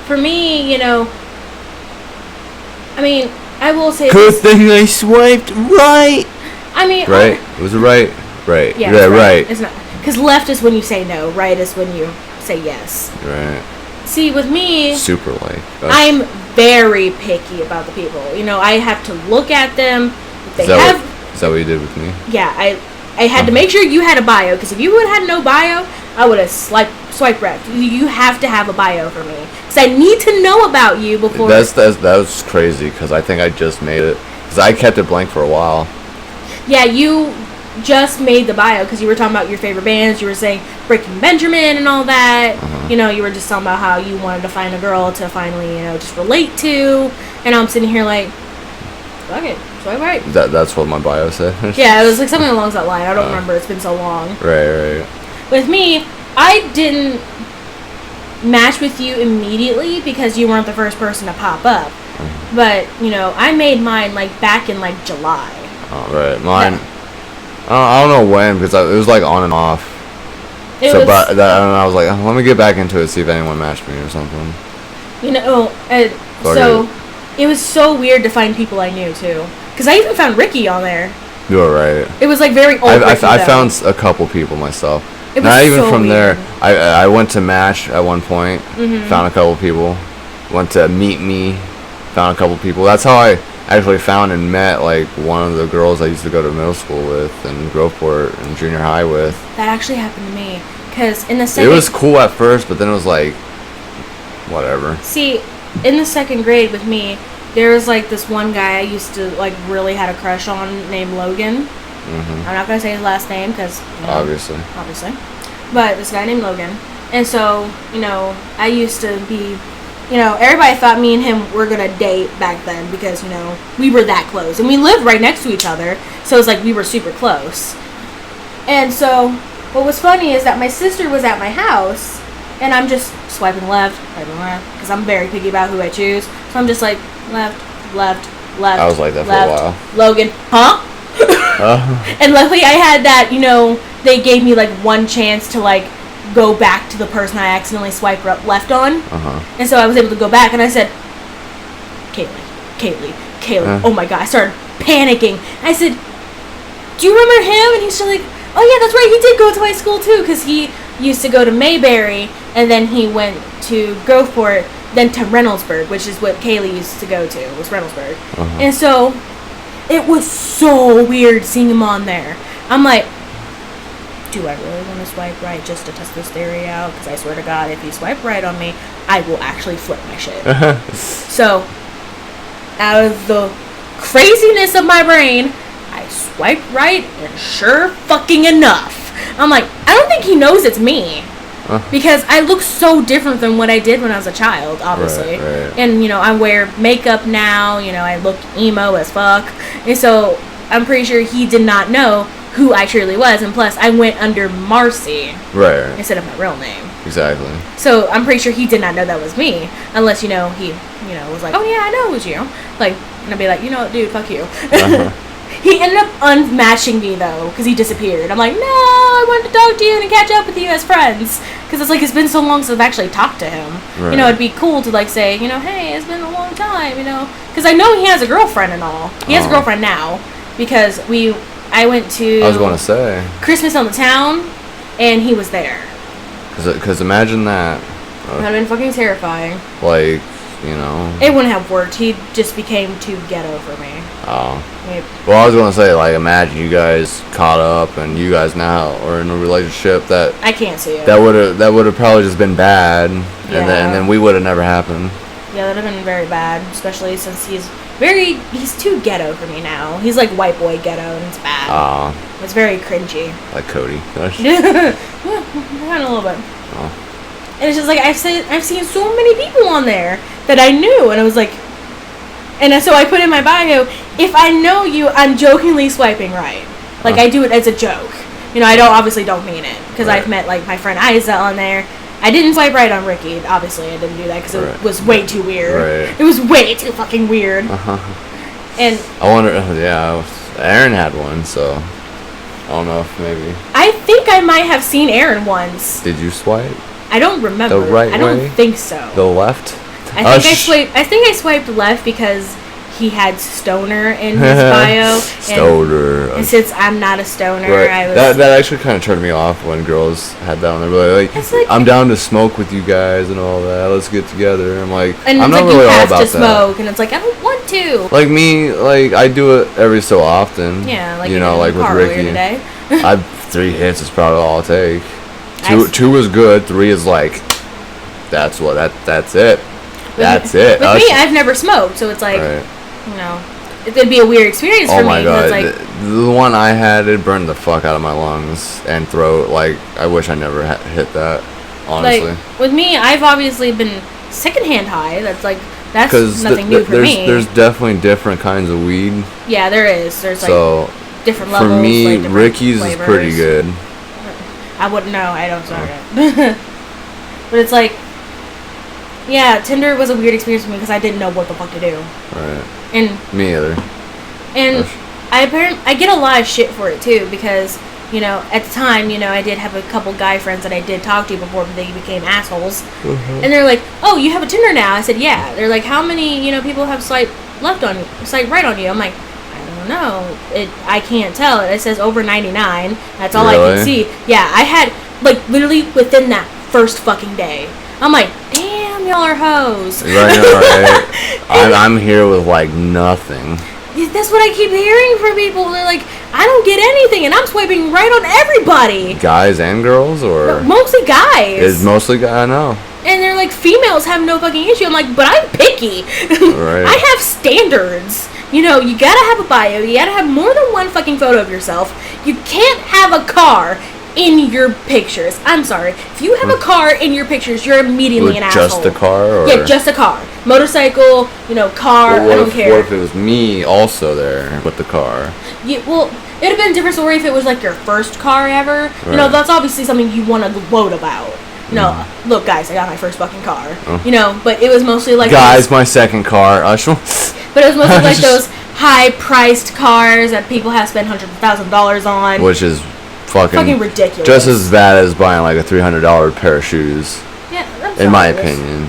For me, you know, I mean, I will say good thing I swiped right. I mean, right? It was right. Right. Yeah, right. It's not, because left is when you say no, right is when you say yes. Right. See, with me, super like I'm very picky about the people. You know, I have to look at them. Is that what you did with me? Yeah, I had to make sure you had a bio, because if you would have had no bio, I would have swipe left. You have to have a bio for me, because I need to know about you before. That was crazy, because I think I just made it, because I kept it blank for a while. Yeah, you just made the bio because you were talking about your favorite bands. You were saying Breaking Benjamin and all that. You know, you were just talking about how you wanted to find a girl to finally, you know, just relate to. And I'm sitting here like, fuck it, swipe right. That's what my bio said. Yeah, it was like something along that line. I don't remember. It's been so long. Right. With me, I didn't match with you immediately because you weren't the first person to pop up. But, you know, I made mine like back in like July. Oh, right. Mine. I don't know when, because it was like on and off. But I was like, let me get back into it, see if anyone matched me or something. You know, so it was so weird to find people I knew too, because I even found Ricky on there. You were right. It was like very old. I found a couple people myself. It was Not even so from weird. there. I went to Match at one point, found a couple people. Went to Meet Me, found a couple people. That's how I actually found and met like one of the girls I used to go to middle school with and Groveport and junior high with. That actually happened to me, because in the second, it was cool at first, but then it was like whatever. See, in the second grade with me, there was like this one guy I used to like really had a crush on named Logan. I'm not gonna say his last name because obviously, but this guy named Logan. And so, you know, I used to be, you know, everybody thought me and him were gonna date back then because, you know, we were that close. And we lived right next to each other, so it's like we were super close. And so, what was funny is that my sister was at my house, and I'm just swiping left, because I'm very picky about who I choose. So I'm just like, left. I was like that left, for a while. Logan, huh? And luckily I had that, you know, they gave me like one chance to like go back to the person I accidentally swiped left on. And so I was able to go back, and I said, Kaylee. Oh my god, I started panicking. I said, do you remember him? And he's just like, oh yeah, that's right, he did go to my school too, because he used to go to Mayberry, and then he went to Groveport, then to Reynoldsburg, which is what Kaylee used to go to, was Reynoldsburg. And so it was so weird seeing him on there. I'm like, do I really want to swipe right just to test this theory out? Because I swear to God, if you swipe right on me, I will actually flip my shit. So, out of the craziness of my brain, I swiped right, and sure fucking enough, I'm like, I don't think he knows it's me. Because I look so different than what I did when I was a child, obviously. Right. And, you know, I wear makeup now, you know, I look emo as fuck. And so, I'm pretty sure he did not know who I truly was. And plus, I went under Marcy. Right. Instead of my real name. Exactly. So, I'm pretty sure he did not know that was me. Unless, you know, he, you know, was like, oh yeah, I know it was you. Like, and I'd be like, you know what, dude, fuck you. He ended up unmatching me, though, because he disappeared. I'm like, no, I wanted to talk to you and catch up with you as friends. Because it's like, it's been so long since I've actually talked to him. Right. You know, it'd be cool to, like, say, you know, hey, it's been a long time, you know. Because I know he has a girlfriend and all. He has a girlfriend now. Because I went to... I was going to say. Christmas on the Town, and he was there. Because imagine that. That would have been fucking terrifying. Like, you know. It wouldn't have worked. He just became too ghetto for me. Oh. Well, I was going to say, like, imagine you guys caught up and you guys now are in a relationship that... I can't see it. That would have probably just been bad. Yeah. And then we would have never happened. Yeah, that would have been very bad. Especially since he's too ghetto for me now. He's like white boy ghetto and it's bad. Oh. It's very cringy. Like Cody. Kind of a little bit. Oh. And it's just like, I've seen so many people on there that I knew. And I was like... And so I put in my bio, if I know you, I'm jokingly swiping right. Like, I do it as a joke. You know, I obviously don't mean it. Because I've met, like, my friend Isa on there. I didn't swipe right on Ricky. Obviously, I didn't do that because it was way too weird. Right. It was way too fucking weird. And I wonder, Aaron had one, so I don't know if maybe. I think I might have seen Aaron once. Did you swipe? I don't remember. The right way? I don't think so. The left? I think I swiped left because he had stoner in his bio. Stoner. And since I'm not a stoner, right. I was... That actually kind of turned me off when girls had that on there. Like, I'm down to smoke with you guys and all that. Let's get together. I'm like, and I'm it's not like really you all have about to smoke, and it's like, I don't want to. Like me, like, I do it every so often. Yeah, like, you know, like with Ricky. Today. 3 hits is probably all I'll take. Two is good. 3 is like, that's it. That's it. With me, I've never smoked, so it's like, you know, it'd be a weird experience for me. Oh my god, like, the one I had, it burned the fuck out of my lungs and throat. Like, I wish I never hit that, honestly. Like, with me, I've obviously been secondhand high. That's nothing new for me. There's definitely different kinds of weed. Yeah, there is. There's like different levels. For me, like Ricky's flavors. is pretty good. I wouldn't know. I don't start it. But it's like, yeah, Tinder was a weird experience for me because I didn't know what the fuck to do. Right. And me either. And I get a lot of shit for it too because, you know, at the time, you know, I did have a couple guy friends that I did talk to before, but they became assholes. And they're like, "Oh, you have a Tinder now?" I said, "Yeah." They're like, "How many, you know, people have swipe right on you?" I'm like, I don't know. I can't tell. It says over 99. That's all I can see. Yeah, I had like literally within that first fucking day. I'm like, damn, y'all are hoes. Right. I'm here with like nothing. That's what I keep hearing from people. They're like, I don't get anything, and I'm swiping right on everybody. Guys and girls, or no, mostly guys. It's mostly guys. I know. And they're like, females have no fucking issue. I'm like, but I'm picky. Right. I have standards. You know, you gotta have a bio. You gotta have more than one fucking photo of yourself. You can't have a car in your pictures. I'm sorry. If you have a car in your pictures, you're immediately an asshole. Just a car? Or? Yeah, just a car. Motorcycle, you know, car, I don't care. What if it was me also there with the car? Yeah, well, it would have been a different story if it was like your first car ever. Right. You know, that's obviously something you want to gloat about. You know, look, guys, I got my first fucking car. You know, but it was mostly like... Guys, my second car. But it was mostly like those high-priced cars that people have spent hundreds of $1,000s on. Which is fucking ridiculous. Just as bad as buying like a $300 pair of shoes. Yeah, that's in my opinion.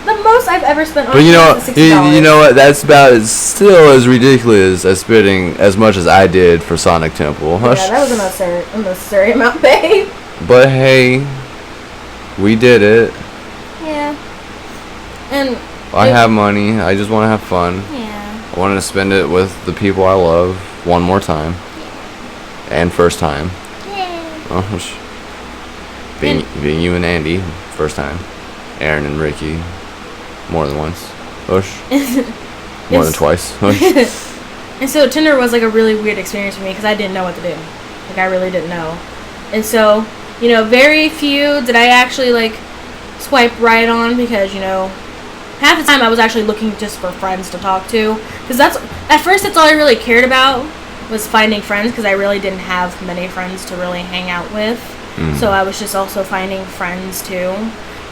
The most I've ever spent on but $60. You know what? That's still as ridiculous as spending as much as I did for Sonic Temple. Yeah, that was an unnecessary amount, babe. But hey, we did it. Yeah. And I have money. I just want to have fun. Yeah. I wanted to spend it with the people I love one more time. And first time. Yeah. Being you and Andy, first time. Aaron and Ricky, more than once. More than twice. And so Tinder was like a really weird experience for me because I didn't know what to do. Like, I really didn't know. And so, you know, very few did I actually like swipe right on, because, you know, half the time I was actually looking just for friends to talk to, because at first that's all I really cared about, was finding friends, because I really didn't have many friends to really hang out with. So I was just also finding friends too.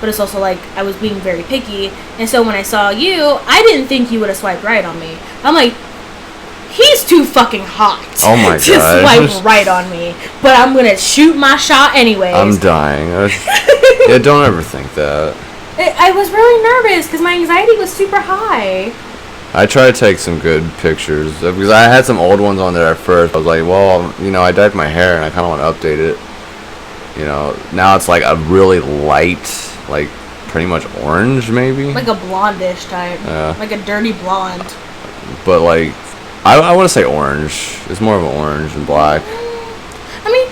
But it's also like I was being very picky. And so when I saw you, I didn't think you would have swiped right on me. I'm like, he's too fucking hot to swipe right on me. But I'm going to shoot my shot anyways. I'm dying. Yeah, don't ever think that. I was really nervous because my anxiety was super high. I try to take some good pictures, because I had some old ones on there at first. I was like, well, you know, I dyed my hair and I kind of want to update it. You know, now it's like a really light, like pretty much orange maybe. Like a blondish type. Yeah. Like a dirty blonde. But like, I want to say orange. It's more of an orange and black. I mean,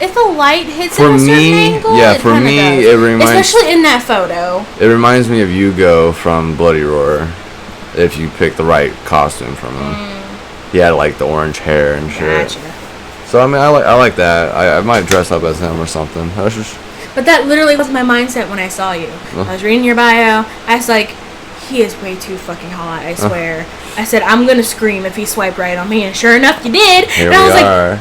if the light hits For at a certain me, angle, yeah, it for kinda me, does. it reminds, especially in that photo. it reminds me of Hugo from Bloody Roar. If you pick the right costume from him, he had like the orange hair and shit. Gotcha. So I mean, I like that. I might dress up as him or something. But that literally was my mindset when I saw you. I was reading your bio. I was like, he is way too fucking hot, I swear. I said, I'm going to scream if he swiped right on me. And sure enough, you did. Here and I was we like, are.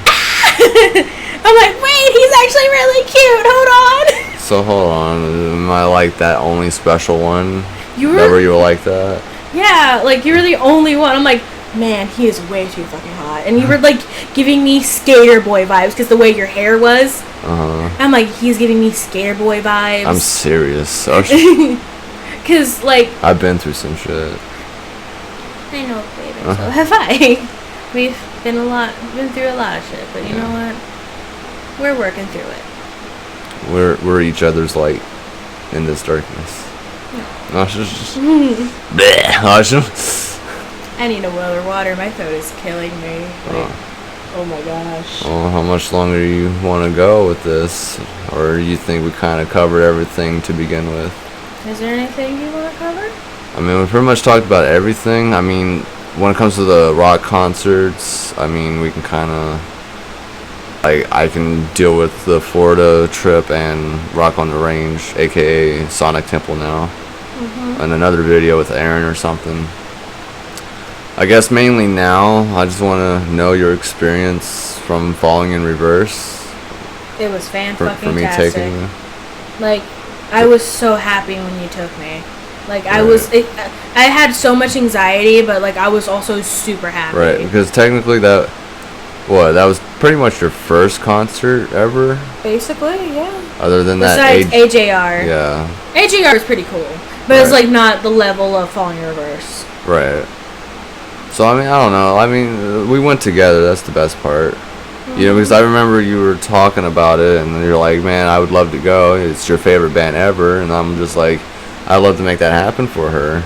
I'm like, wait, he's actually really cute. Hold on. So hold on. Am I like that only special one? You were, Remember you were like that? yeah, like you were the only one. I'm like, man, he is way too fucking hot. And you were like giving me skater boy vibes because the way your hair was. I'm like, he's giving me skater boy vibes. I'm serious. Because, like, I've been through some shit. I know, baby. So have I. We've been through a lot of shit. But you know what? We're working through it. We're each other's light in this darkness. No, it's just I need a well of water. My throat is killing me. Like, oh my gosh. Well, how much longer do you want to go with this? Or you think we kind of covered everything to begin with? Is there anything you want to cover? I mean, we pretty much talked about everything. I mean, when it comes to the rock concerts, I mean, we can kind of, like, I can deal with the Florida trip and Rock on the Range, aka Sonic Temple now. And another video with Aaron or something. I guess mainly now, I just want to know your experience from falling in reverse. It was fan-fucking-tastic. For me taking you. Like, I was so happy when you took me. Like, I had so much anxiety, but, like, I was also super happy. Right, because technically that was pretty much your first concert ever? Basically, yeah. Other than Besides that, AJR. Yeah. AJR was pretty cool, but it's, like, not the level of Falling in Reverse. Right. So, I mean, I don't know. I mean, we went together. That's the best part. You know, because I remember you were talking about it, and you're like, man, I would love to go. It's your favorite band ever. And I'm just like, I'd love to make that happen for her.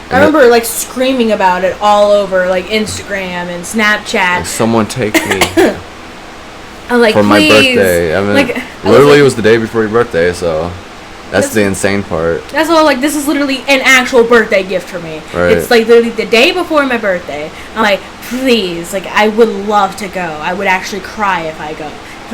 And I remember, like, screaming about it all over, like, Instagram and Snapchat. Like, someone take me. I'm like, for my please. birthday. I mean, like, literally it was the day before your birthday, so that's the insane part. That's all, like, this is literally an actual birthday gift for me. Right. It's, like, literally the day before my birthday. I'm like, please, like, I would love to go. I would actually cry if I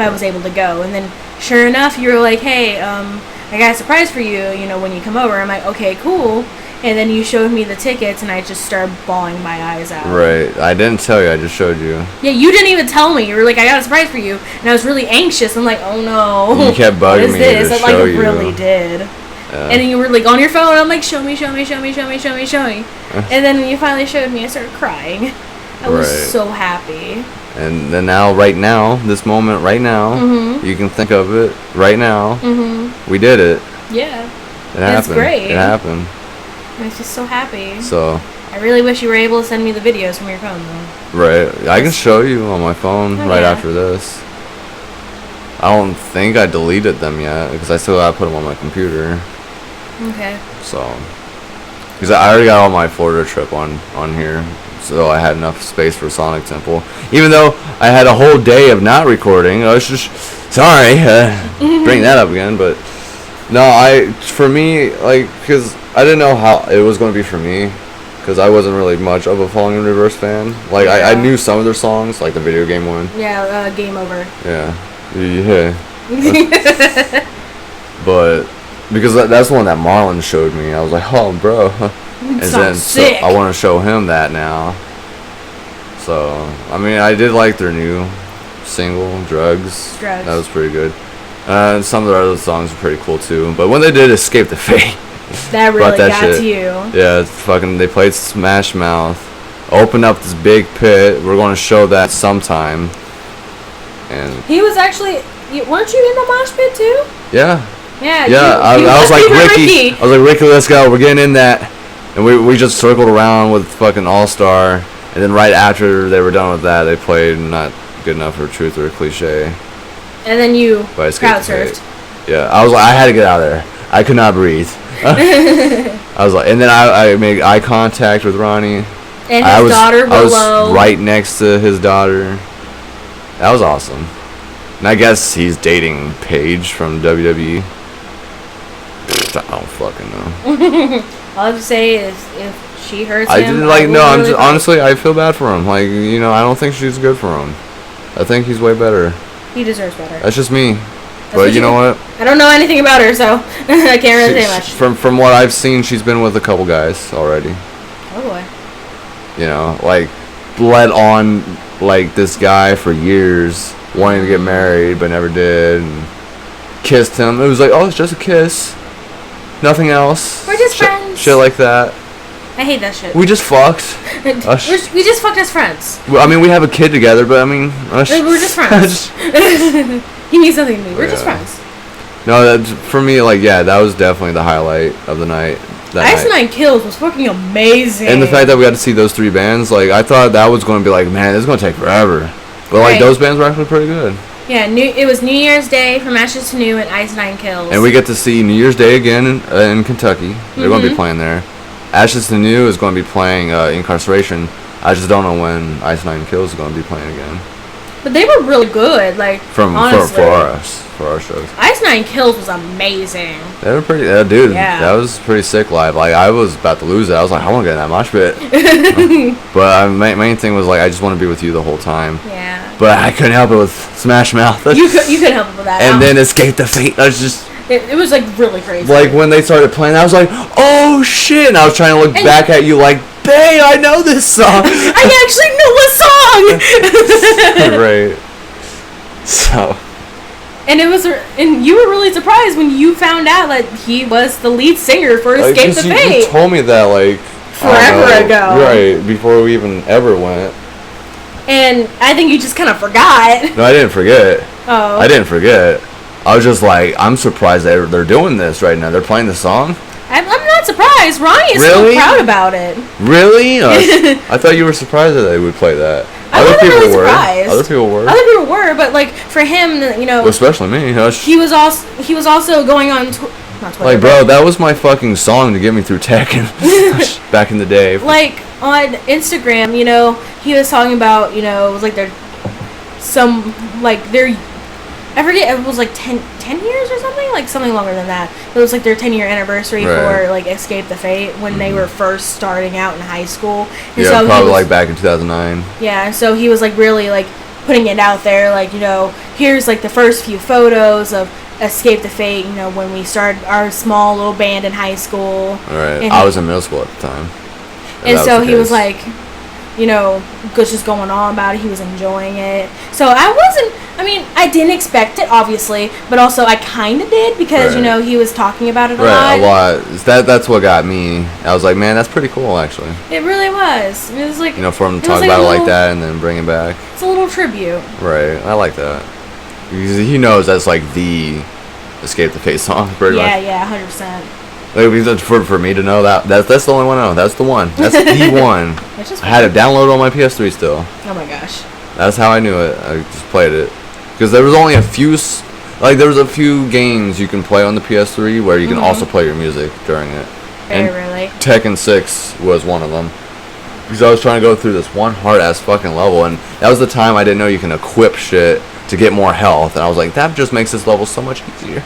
was able to go. And then, sure enough, you were like, hey, I got a surprise for you, you know, when you come over. I'm like, okay, cool. And then you showed me the tickets, and I just started bawling my eyes out. Right. I didn't tell you. I just showed you. Yeah, you didn't even tell me. You were like, I got a surprise for you. And I was really anxious. I'm like, oh, no. You kept bugging me to I, show like, you. really did. Yeah. And then you were, like, on your phone. I'm like, show me. And then when you finally showed me, I started crying. I was so happy. And then now, right now, this moment right now, you can think of it right now. We did it. Yeah. It happened. It's great. It happened. I was just so happy. So. I really wish you were able to send me the videos from your phone, though. Right. I can show you on my phone right after this. I don't think I deleted them yet because I still gotta put them on my computer. Okay. So. Because I already got all my Florida trip on here. So I had enough space for Sonic Temple. Even though I had a whole day of not recording. I was just. Sorry. Bring that up again. But. No, for me, like, because I didn't know how it was going to be for me. because I wasn't really much of a Falling in Reverse fan. Like, I knew some of their songs, like the video game one. Yeah, Game Over. Yeah. But because that's the one that Marlon showed me. I was like, oh, bro. And then sick. So I want to show him that now. So, I mean, I did like their new single, Drugs. That was pretty good. Some of their other songs were pretty cool too. But when they did Escape the Fate, that really got to you. Yeah, it's fucking. They played Smash Mouth, opened up this big pit. We're going to show that sometime. And he was actually. Weren't you in the mosh pit too? Yeah. Yeah. Yeah. I was like Ricky. I was like Ricky, let's go. We're getting in that. And we just circled around with fucking All Star. And then right after they were done with that, they played Not Good Enough for Truth or Cliche. And then you crowd surfed. Yeah, I was like, I had to get out of there. I could not breathe. I was like, and then I made eye contact with Ronnie. And his daughter Willow. I was right next to his daughter. That was awesome. And I guess he's dating Paige from WWE. I don't fucking know. All I have to say is if she hurts him, I didn't like. No, I'm just honestly, I feel bad for him. Like, you know, I don't think she's good for him. I think he's way better. He deserves better. That's just me. But you know what? I don't know anything about her, so I can't really say much. From what I've seen, she's been with a couple guys already. Oh boy. You know, like bled on like this guy for years, wanting to get married but never did, and kissed him. It was like, oh, it's just a kiss, nothing else. We're just friends. Shit like that. I hate that shit. We just fucked. We just fucked as friends. Well, I mean, we have a kid together, but I mean, we're just friends. He means nothing to me. We're just friends. No, for me, like, yeah, that was definitely the highlight of the night. Ice Nine Kills was fucking amazing. And the fact that we got to see those three bands, like, I thought that was going to be like, man, this is going to take forever. But, like, those bands were actually pretty good. Yeah, it was New Year's Day, From Ashes to New, and Ice Nine Kills. And we get to see New Year's Day again in Kentucky. They're going to be playing there. Ashes to New is going to be playing Incarceration. I just don't know when Ice Nine Kills is going to be playing again. But they were really good, like, honestly. For our shows. Ice Nine Kills was amazing. They were pretty, dude. Yeah. That was pretty sick live. Like, I was about to lose it. I was like, I want to get in that mosh pit. But main thing was like, I just want to be with you the whole time. Yeah. But I couldn't help it with Smash Mouth. You couldn't help it with that. And then Escape the Fate. I was just. It was like really crazy. Like when they started playing, I was like, oh shit! And I was trying to look back at you like, babe, I know this song. I actually know a song. Right. So. And and you were really surprised when you found out that he was the lead singer for Escape the Fate. You told me that like forever ago. Right, before we even ever went. And I think you just kind of forgot. No, I didn't forget. Oh. I didn't forget. I was just like, I'm surprised they're doing this right now. They're playing the song. I'm not surprised. Ronnie is so proud about it. Really? I thought you were surprised that they would play that. Other people were. Other people were, but like for him, you know, well, especially me. He was also going on. Not Twitter, like, bro, that was my fucking song to get me through Tekken back in the day. Like on Instagram, you know, he was talking about, you know, it was like I forget, it was like 10 years or something, like something longer than that. It was like their 10-year anniversary for like Escape the Fate when they were first starting out in high school. And yeah, so probably like back in 2009. Yeah, and so he was like really like putting it out there, like, you know, here's like the first few photos of Escape the Fate, you know, when we started our small little band in high school. Right. I was in middle school at the time. And so he was like, you know, just going on about it. He was enjoying it. So I didn't expect it, obviously, but also I kind of did because, you know, he was talking about it a lot. Right, a lot. That's what got me. I was like, man, that's pretty cool, actually. It really was. It was like, you know, for him to talk about it like that and then bring it back. It's a little tribute. Right. I like that. Because he knows that's like the Escape the Fate song, pretty much. Yeah, 100%. Like, for me to know that's the only one I know. That's the one. That's the one. I had it downloaded on my PS3 still. Oh my gosh. That's how I knew it. I just played it. Because there was only a few games you can play on the PS3 where you can also play your music during it. Really? Tekken 6 was one of them. Because I was trying to go through this one hard-ass fucking level, and that was the time I didn't know you can equip shit to get more health, and I was like, that just makes this level so much easier.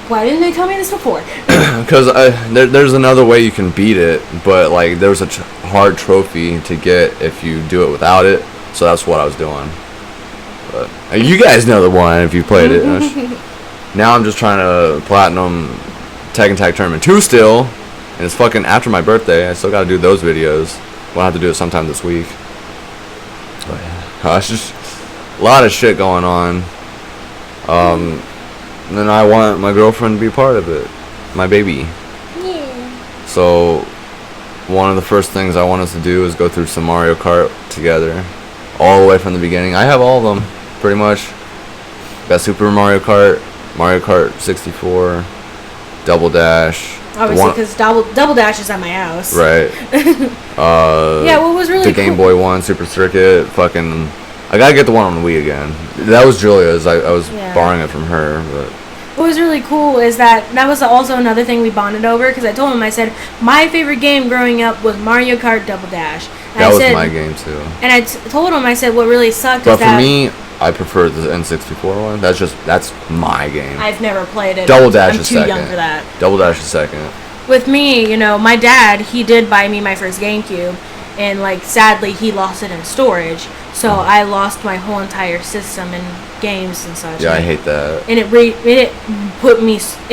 Why didn't they tell me this before? Because there's another way you can beat it, but like there's a hard trophy to get if you do it without it. So that's what I was doing. But you guys know the one if you played it. Now I'm just trying to platinum Tekken Tag Tournament 2 still, and it's fucking after my birthday. I still gotta do those videos. We'll have to do it sometime this week. But yeah, it's just a lot of shit going on. And then I want my girlfriend to be part of it, my baby. Yeah. So one of the first things I want us to do is go through some Mario Kart together, all the way from the beginning. I have all of them, pretty much. Got Super Mario Kart, Mario Kart 64, Double Dash. Obviously, because Double Dash is at my house. Right. Yeah, what was really the Game Boy one, Super Circuit, fucking. I gotta get the one on the Wii again. That was Julia's. I was borrowing it from her, but. What was really cool is that was also another thing we bonded over, because I told him, I said, my favorite game growing up was Mario Kart Double Dash. And that was my game too. And I told him, I said, what really sucked but is that... for me, I prefer the N64 one. That's my game. I've never played it. Double Dash is second. I'm too second. young for that. Double Dash is second. With me, you know, my dad, he did buy me my first GameCube, and, like, sadly, he lost it in storage. So I lost my whole entire system and games and such. Yeah, I hate that. And it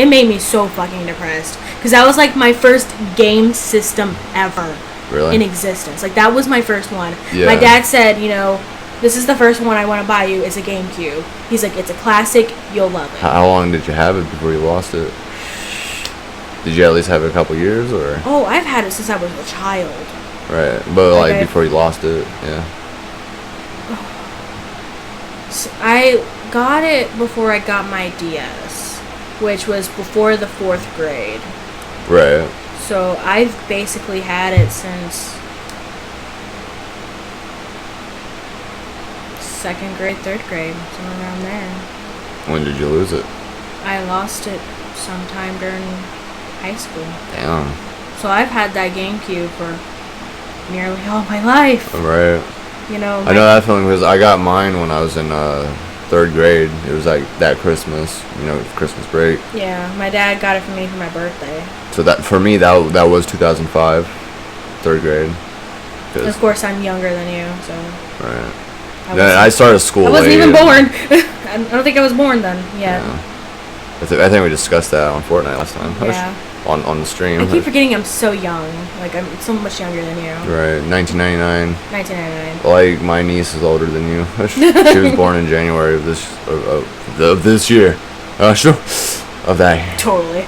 made me so fucking depressed, because that was like my first game system ever. Really? In existence. Like, that was my first one. Yeah. My dad said, you know, this is the first one I want to buy you. It's a GameCube. He's like, it's a classic. You'll love it. How long did you have it before you lost it? Did you at least have it a couple years, or? Oh, I've had it since I was a child. Right, but like before you lost it, yeah. So I got it before I got my DS, which was before the 4th grade. Right. So I've basically had it since 2nd grade, 3rd grade, somewhere around there. When did you lose it? I lost it sometime during high school. Damn. So I've had that GameCube for nearly all my life. Right. You know. I know that feeling because I got mine when I was in 3rd grade. It was like that Christmas, you know, Christmas break. Yeah, my dad got it for me for my birthday. So that for me that was 2005, 3rd grade. Of course, I'm younger than you, so. Right. I started school. I wasn't even born. I don't think I was born then. Yeah. I think we discussed that on Fortnite last time. Yeah. On the stream. I keep forgetting I'm so young. Like, I'm so much younger than you. Right, 1999. 1999. Like, my niece is older than you. She was born in January of this year. Sure. Of that. Totally.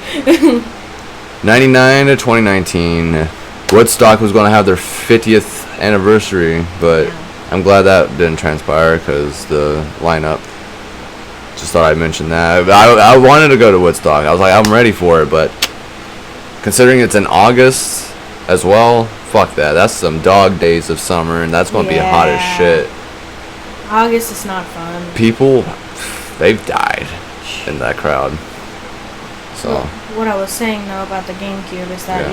99 to 2019. Woodstock was going to have their 50th anniversary, but I'm glad that didn't transpire because the lineup. Just thought I'd mention that. I wanted to go to Woodstock. I was like, I'm ready for it, but considering it's in August as well, fuck that. That's some dog days of summer, and that's going to be hot as shit. August is not fun. People, they've died in that crowd. So. Well, what I was saying, though, about the GameCube is that,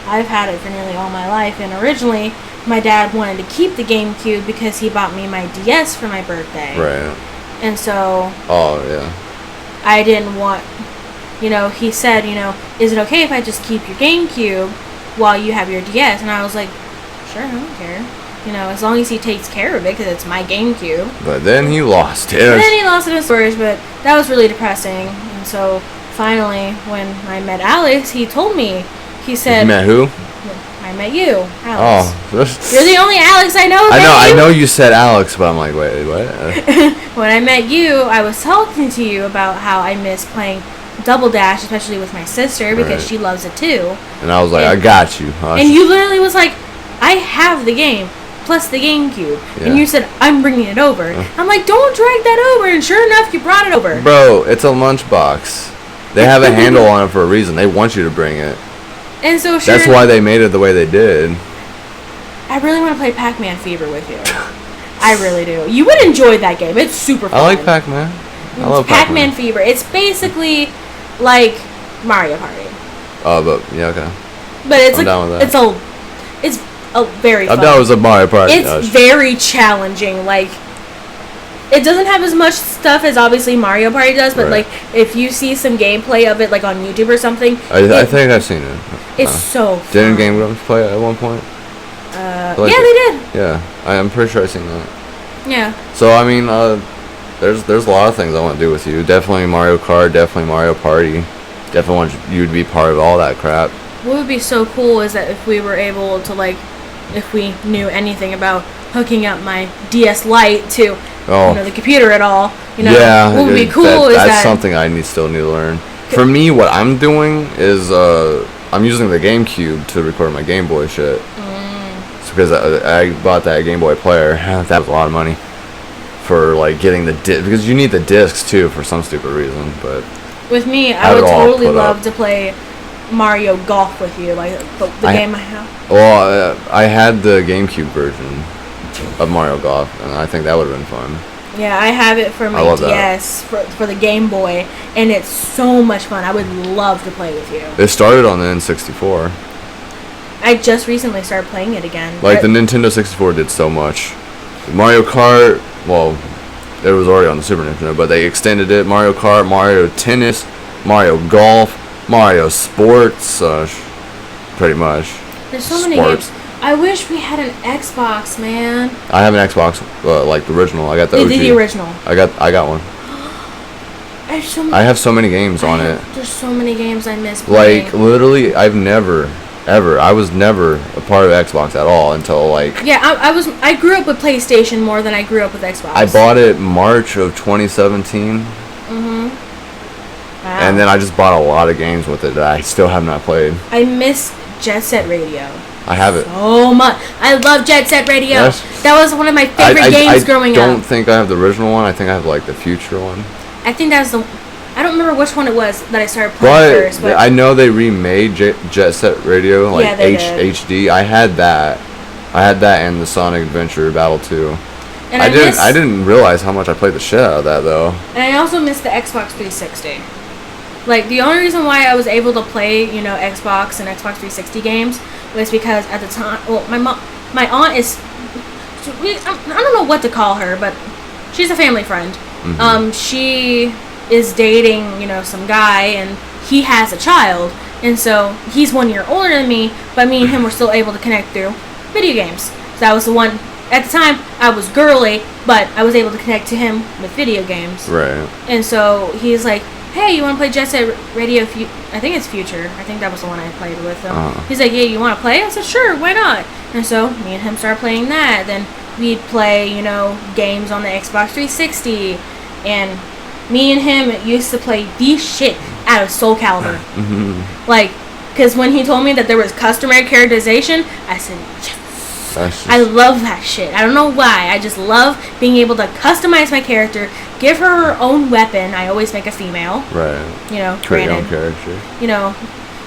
I've had it for nearly all my life, and originally, my dad wanted to keep the GameCube because he bought me my DS for my birthday. Right. And so... Oh, yeah. I didn't want... You know, he said, you know, is it okay if I just keep your GameCube while you have your DS? And I was like, sure, I don't care. You know, as long as he takes care of it, because it's my GameCube. But then he lost it. And then he lost it in storage, but that was really depressing. And so, finally, when I met Alex, he told me, he said... You met who? I met you, Alex. Oh. You're the only Alex I know. I know you said Alex, but I'm like, wait, what? When I met you, I was talking to you about how I miss playing Double Dash, especially with my sister, because she loves it too. And I was like, I got you. Huh? And you literally was like, I have the game, plus the GameCube. Yeah. And you said, I'm bringing it over. I'm like, don't drag that over. And sure enough, you brought it over. Bro, it's a lunchbox. They have a handle on it for a reason. They want you to bring it. And so that's why they made it the way they did. I really want to play Pac-Man Fever with you. I really do. You would enjoy that game. It's super fun. I like Pac-Man. I love Pac-Man Fever. It's basically like Mario Party. Oh, but yeah, okay. But it's I'm down with that. It's a very fun. I'm down with a Mario Party. It's very challenging. Like, it doesn't have as much stuff as obviously Mario Party does, but like if you see some gameplay of it like on YouTube or something, I think I've seen it. It's so fun. Didn't Game Grumps play it at one point? Yeah, they did. Yeah, I'm pretty sure I've seen that. Yeah. So I mean, there's a lot of things I want to do with you. Definitely Mario Kart. Definitely Mario Party. Definitely want you to be part of all that crap. What would be so cool is that if we were able to, like, if we knew anything about hooking up my DS Lite to the computer at all, yeah, what would be cool is that's something I still need to learn. For me, what I'm doing is I'm using the GameCube to record my Game Boy shit. It's because I bought that Game Boy player. That was a lot of money for like getting the disc, because you need the discs too for some stupid reason. But with me, I would totally love to play Mario Golf with you, like the game I have. Well, I had the GameCube version of Mario Golf, and I think that would have been fun. Yeah, I have it for my DS for the Game Boy, and it's so much fun. I would love to play with you. It started on the N64. I just recently started playing it again. Like the Nintendo 64 did so much. Mario Kart, well, it was already on the Super Nintendo, but they extended it. Mario Kart, Mario Tennis, Mario Golf, Mario Sports, pretty much. There's so many games. I wish we had an Xbox, man. I have an Xbox, like the original. I got the OG. The original. I got one. I have so many games on it. There's so many games I miss playing. Like, literally, I was never a part of Xbox at all until, like... Yeah, I grew up with PlayStation more than I grew up with Xbox. I bought it March of 2017. Wow. And then I just bought a lot of games with it that I still have not played. I miss Jet Set Radio. I have it. So much. I love Jet Set Radio. Yes. That was one of my favorite games growing up. I don't think I have the original one. I think I have, like, the future one. I think that was the... I don't remember which one it was that I started playing first. But I know they remade Jet Set Radio, like HD. I had that. And the Sonic Adventure Battle 2. And I didn't realize how much I played the shit out of that, though. And I also missed the Xbox 360. Like, the only reason why I was able to play, Xbox and Xbox 360 games was because at the time, well, my aunt is, I don't know what to call her, but she's a family friend. Mm-hmm. She is dating, some guy, and he has a child, and so he's 1 year older than me, but me and him were still able to connect through video games. So that was the one. At the time, I was girly, but I was able to connect to him with video games. Right. And so he's like, hey, you want to play Jet Set Radio? I think it's Future. I think that was the one I played with him. He's like, yeah, you want to play? I said, sure, why not? And so me and him started playing that. Then we'd play, games on the Xbox 360. And me and him used to play the shit out of Soul Calibur. Mm-hmm. Like, because when he told me that there was customary characterization, I said, yes. I love that shit. I don't know why. I just love being able to customize my character, give her her own weapon. I always make a female. Right. Create your own character.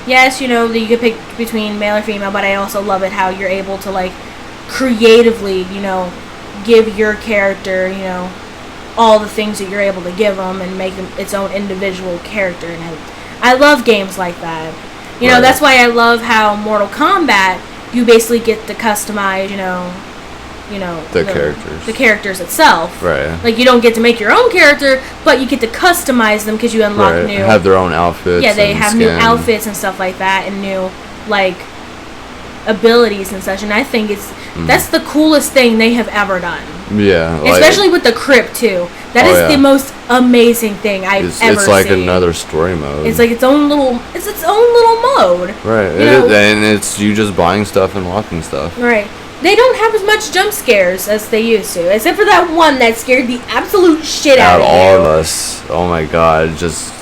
Yes, you could pick between male or female, but I also love it how you're able to, like, creatively, give your character, all the things that you're able to give them and make them its own individual character. And I love games like that. That's why I love how Mortal Kombat, you basically get to customize, the characters itself. Right. Like, you don't get to make your own character, but you get to customize them because you unlock new... have their own outfits. Yeah, they have new outfits and stuff like that, and new, like, abilities and such. And I think that's the coolest thing they have ever done. Yeah. Especially with the crypt, too. That is the most amazing thing I've ever seen. It's like another story mode. It's like its own little mode. Right. And it's you just buying stuff and walking stuff. Right. They don't have as much jump scares as they used to, except for that one that scared the absolute shit out of you. All of us. Oh my god. Just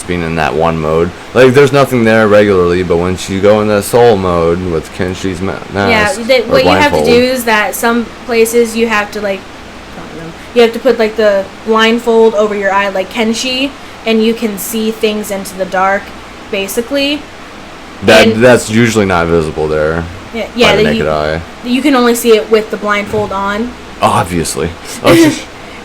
being in that one mode. Like, there's nothing there regularly, but once you go in that soul mode with Kenshi's mask. Yeah, what you have to do is that some places you have to, like, you have to put, like, the blindfold over your eye, like Kenshi, and you can see things into the dark, basically. That's usually not visible there. Yeah, by the naked eye. You can only see it with the blindfold on. Obviously.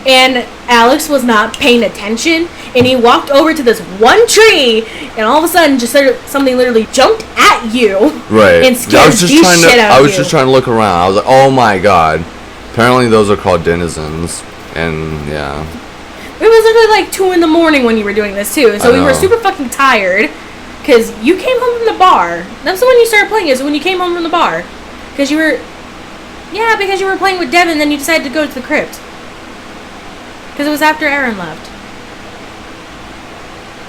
And Alex was not paying attention, and he walked over to this one tree, and all of a sudden, something literally jumped at you. Right. And scared the shit out of you. I was just trying to look around. I was like, oh my god. Apparently those are called denizens. And, yeah. It was literally like 2 in.the morning when you were doing this, too. So we were super fucking tired, because you came home from the bar. That's when you started playing it, so when you came home from the bar. Because you were... Yeah, because you were playing with Devin, then you decided to go to the crypt. Because it was after Aaron left.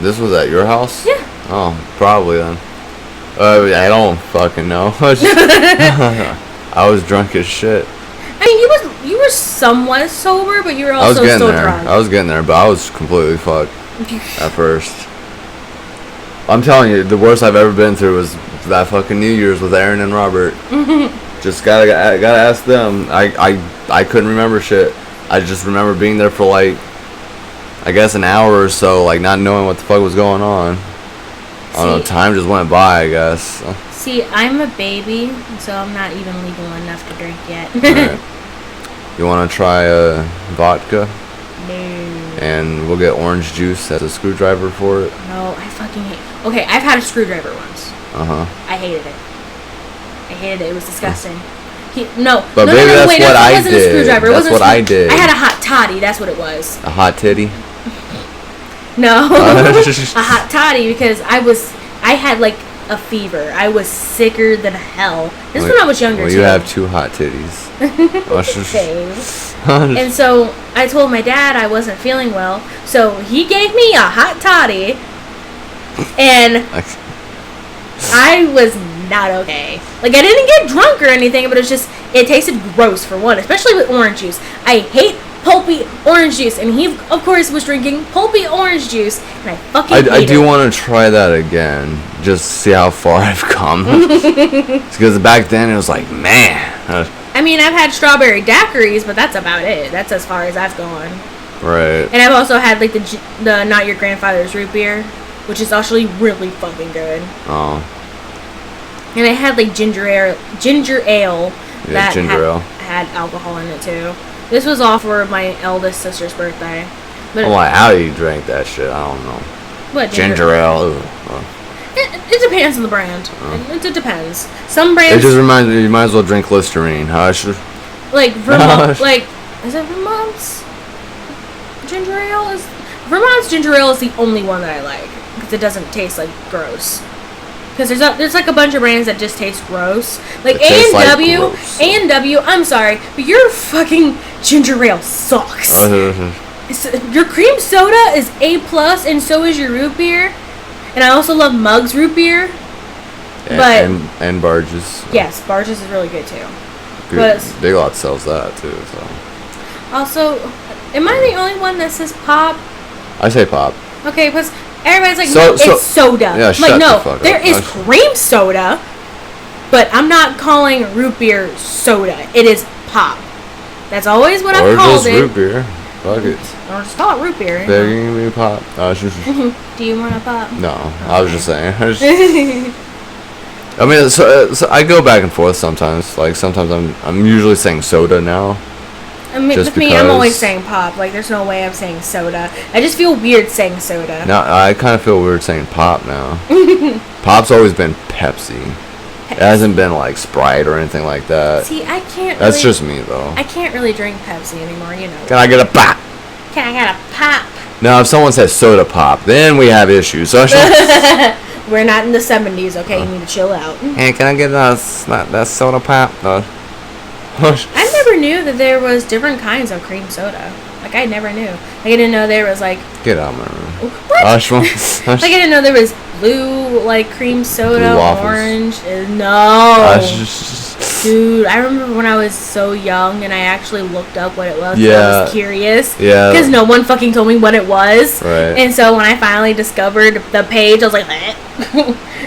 This was at your house? Yeah. Oh, probably then. I don't fucking know. I was drunk as shit. I mean, you were somewhat sober, but you were also still drunk. I was getting there, but I was completely fucked at first. I'm telling you, the worst I've ever been through was that fucking New Year's with Aaron and Robert. Just gotta ask them. I couldn't remember shit. I just remember being there for like, I guess an hour or so, like not knowing what the fuck was going on. I don't know, time just went by, I guess. See, I'm a baby, so I'm not even legal enough to drink yet. Right. You want to try vodka? No. And we'll get orange juice as a screwdriver for it? No, I fucking hate... Okay, I've had a screwdriver once. Uh-huh. I hated it. It was disgusting. But no, maybe that's wait, what I wasn't did. A screwdriver. That's what I did. I had a hot toddy, that's what it was. A hot titty? No. A hot toddy because I had like a fever. I was sicker than hell. This is when I was younger, too. You have two hot titties. And so I told my dad I wasn't feeling well, so he gave me a hot toddy, and I was not okay. Like, I didn't get drunk or anything, but it tasted gross for one, especially with orange juice. I hate pulpy orange juice, and he of course was drinking pulpy orange juice, and I fucking hate it. I do want to try that again, just to see how far I've come. Because back then it was like, man. I mean, I've had strawberry daiquiris, but that's about it. That's as far as I've gone. Right. And I've also had like the Not Your Grandfather's root beer, which is actually really fucking good. Oh. And I had like ginger ale Yeah, that ginger ale. had alcohol in it too. This was all for my eldest sister's birthday. But How you drank that shit? I don't know. What, ginger ale? It depends on the brand. It depends. Some brands. It just reminds me. You might as well drink Listerine. Hush. Like Vermont. Like, is it Vermont's ginger ale? Vermont's ginger ale is the only one that I like because it doesn't taste like gross. Because there's like a bunch of brands that just taste gross. Like A&W. A&W, I'm sorry, but your fucking ginger ale sucks. Your cream soda is A+, and so is your root beer. And I also love Muggs root beer. And Barges. Yes, Barges is really good too. Big Lot sells that too. So. Also, am I the only one that says pop? I say pop. Okay, because everybody's like, no, it's soda. Yeah, like, no, the there is cream soda, but I'm not calling root beer soda. It is pop. That's always what I've called it. Or just root beer. Fuck it. Or just call it root beer. Begging me pop. Do you want a pop? No, okay. I was just saying. I mean, so I go back and forth sometimes. Like, sometimes I'm usually saying soda now. I mean, with me, I'm always saying pop. Like, there's no way I'm saying soda. I just feel weird saying soda. No, I kind of feel weird saying pop now. Pop's always been Pepsi. It hasn't been, like, Sprite or anything like that. See, I can't That's just me, though. I can't really drink Pepsi anymore, you know. Can I get a pop? Can I get a pop? Now, if someone says soda pop, then we have issues. So we're not in the 70s, okay? You need to chill out. Hey, can I get that soda pop? I never knew that there was different kinds of cream soda. Like, I never knew. Like, I didn't know there was, like... Get out of my room. What? Like, I didn't know there was blue, like, cream soda, orange. No. Dude, I remember when I was so young and I actually looked up what it was. Yeah. I was curious. Yeah. Because no one fucking told me what it was. Right. And so when I finally discovered the page, I was like,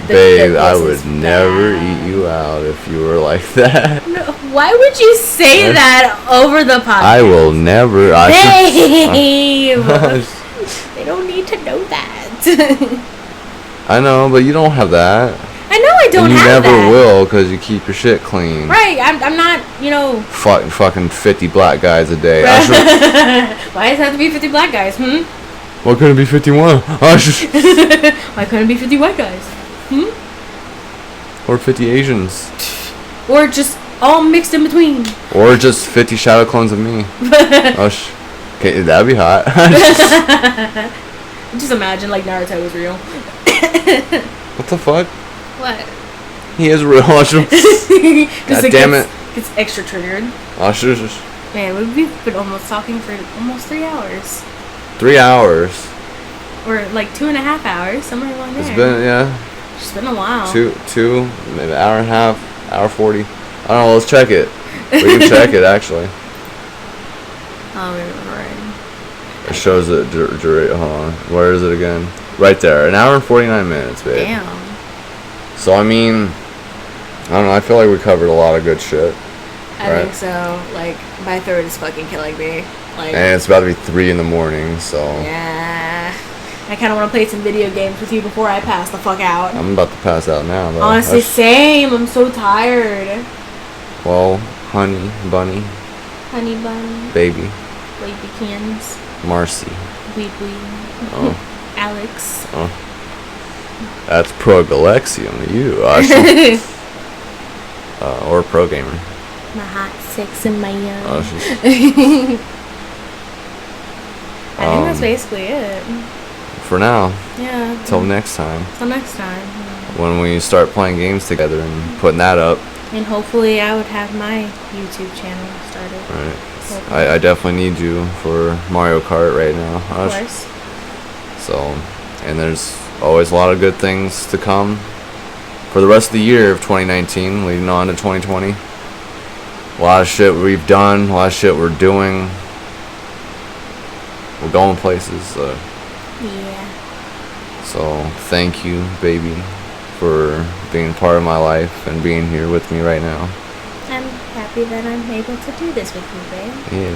Babe, I would never eat you out if you were like that. No, why would you say that over the podcast? I will never. Babe! They don't need to know that. I know, but you don't have that. I know I don't have that. You never will because you keep your shit clean. Right, I'm not, you know... Fucking 50 black guys a day. Why does it have to be 50 black guys, Why couldn't it be 51? Why couldn't it be 50 white guys? Or 50 Asians. Or just all mixed in between. Or just 50 shadow clones of me. Okay, that'd be hot. Just imagine like Naruto was real. What the fuck? What? He is real. God damn it. Gets extra triggered. Oh, sure. Man, we've been almost talking for almost 3 hours. 3 hours. Or like 2.5 hours, somewhere along there. It's been, yeah. It's been a while. Two, maybe an hour and a half, hour 40. I don't know, let's check it. We can check it, actually. Oh, right. It shows it, hold on. Where is it again? Right there. An hour and 49 minutes, babe. Damn. So, I mean, I don't know, I feel like we covered a lot of good shit. I think so. Like, my throat is fucking killing me. Like, and it's about to be 3 in the morning, so. Yeah. I kind of want to play some video games with you before I pass the fuck out. I'm about to pass out now, though. Honestly, same. I'm so tired. Well, honey, bunny. Honey bun. Baby. Babykins. Marcy. Wee. Oh. Alex. Oh. That's ProGALEXium, you. Or Pro Gamer. My hot sex and my young. Oh, I think that's basically it. For now. Yeah. Till next time. Till next time. When we start playing games together and putting that up. And hopefully I would have my YouTube channel started. Right. I definitely need you for Mario Kart right now. Of course. So, and there's always a lot of good things to come for the rest of the year of 2019, leading on to 2020. A lot of shit we've done, a lot of shit we're doing. We're going places. Yeah. So, thank you, baby, for being part of my life and being here with me right now. I'm happy that I'm able to do this with you, babe. Yeah.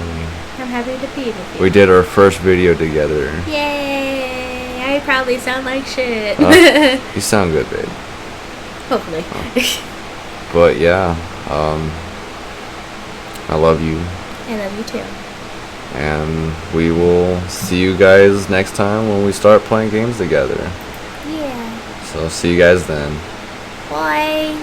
I'm happy to be with you. We did our first video together. Yay! I probably sound like shit. You sound good, babe. Hopefully. But yeah, I love you. I love you too. And we will see you guys next time when we start playing games together. Yeah. So see you guys then. Bye.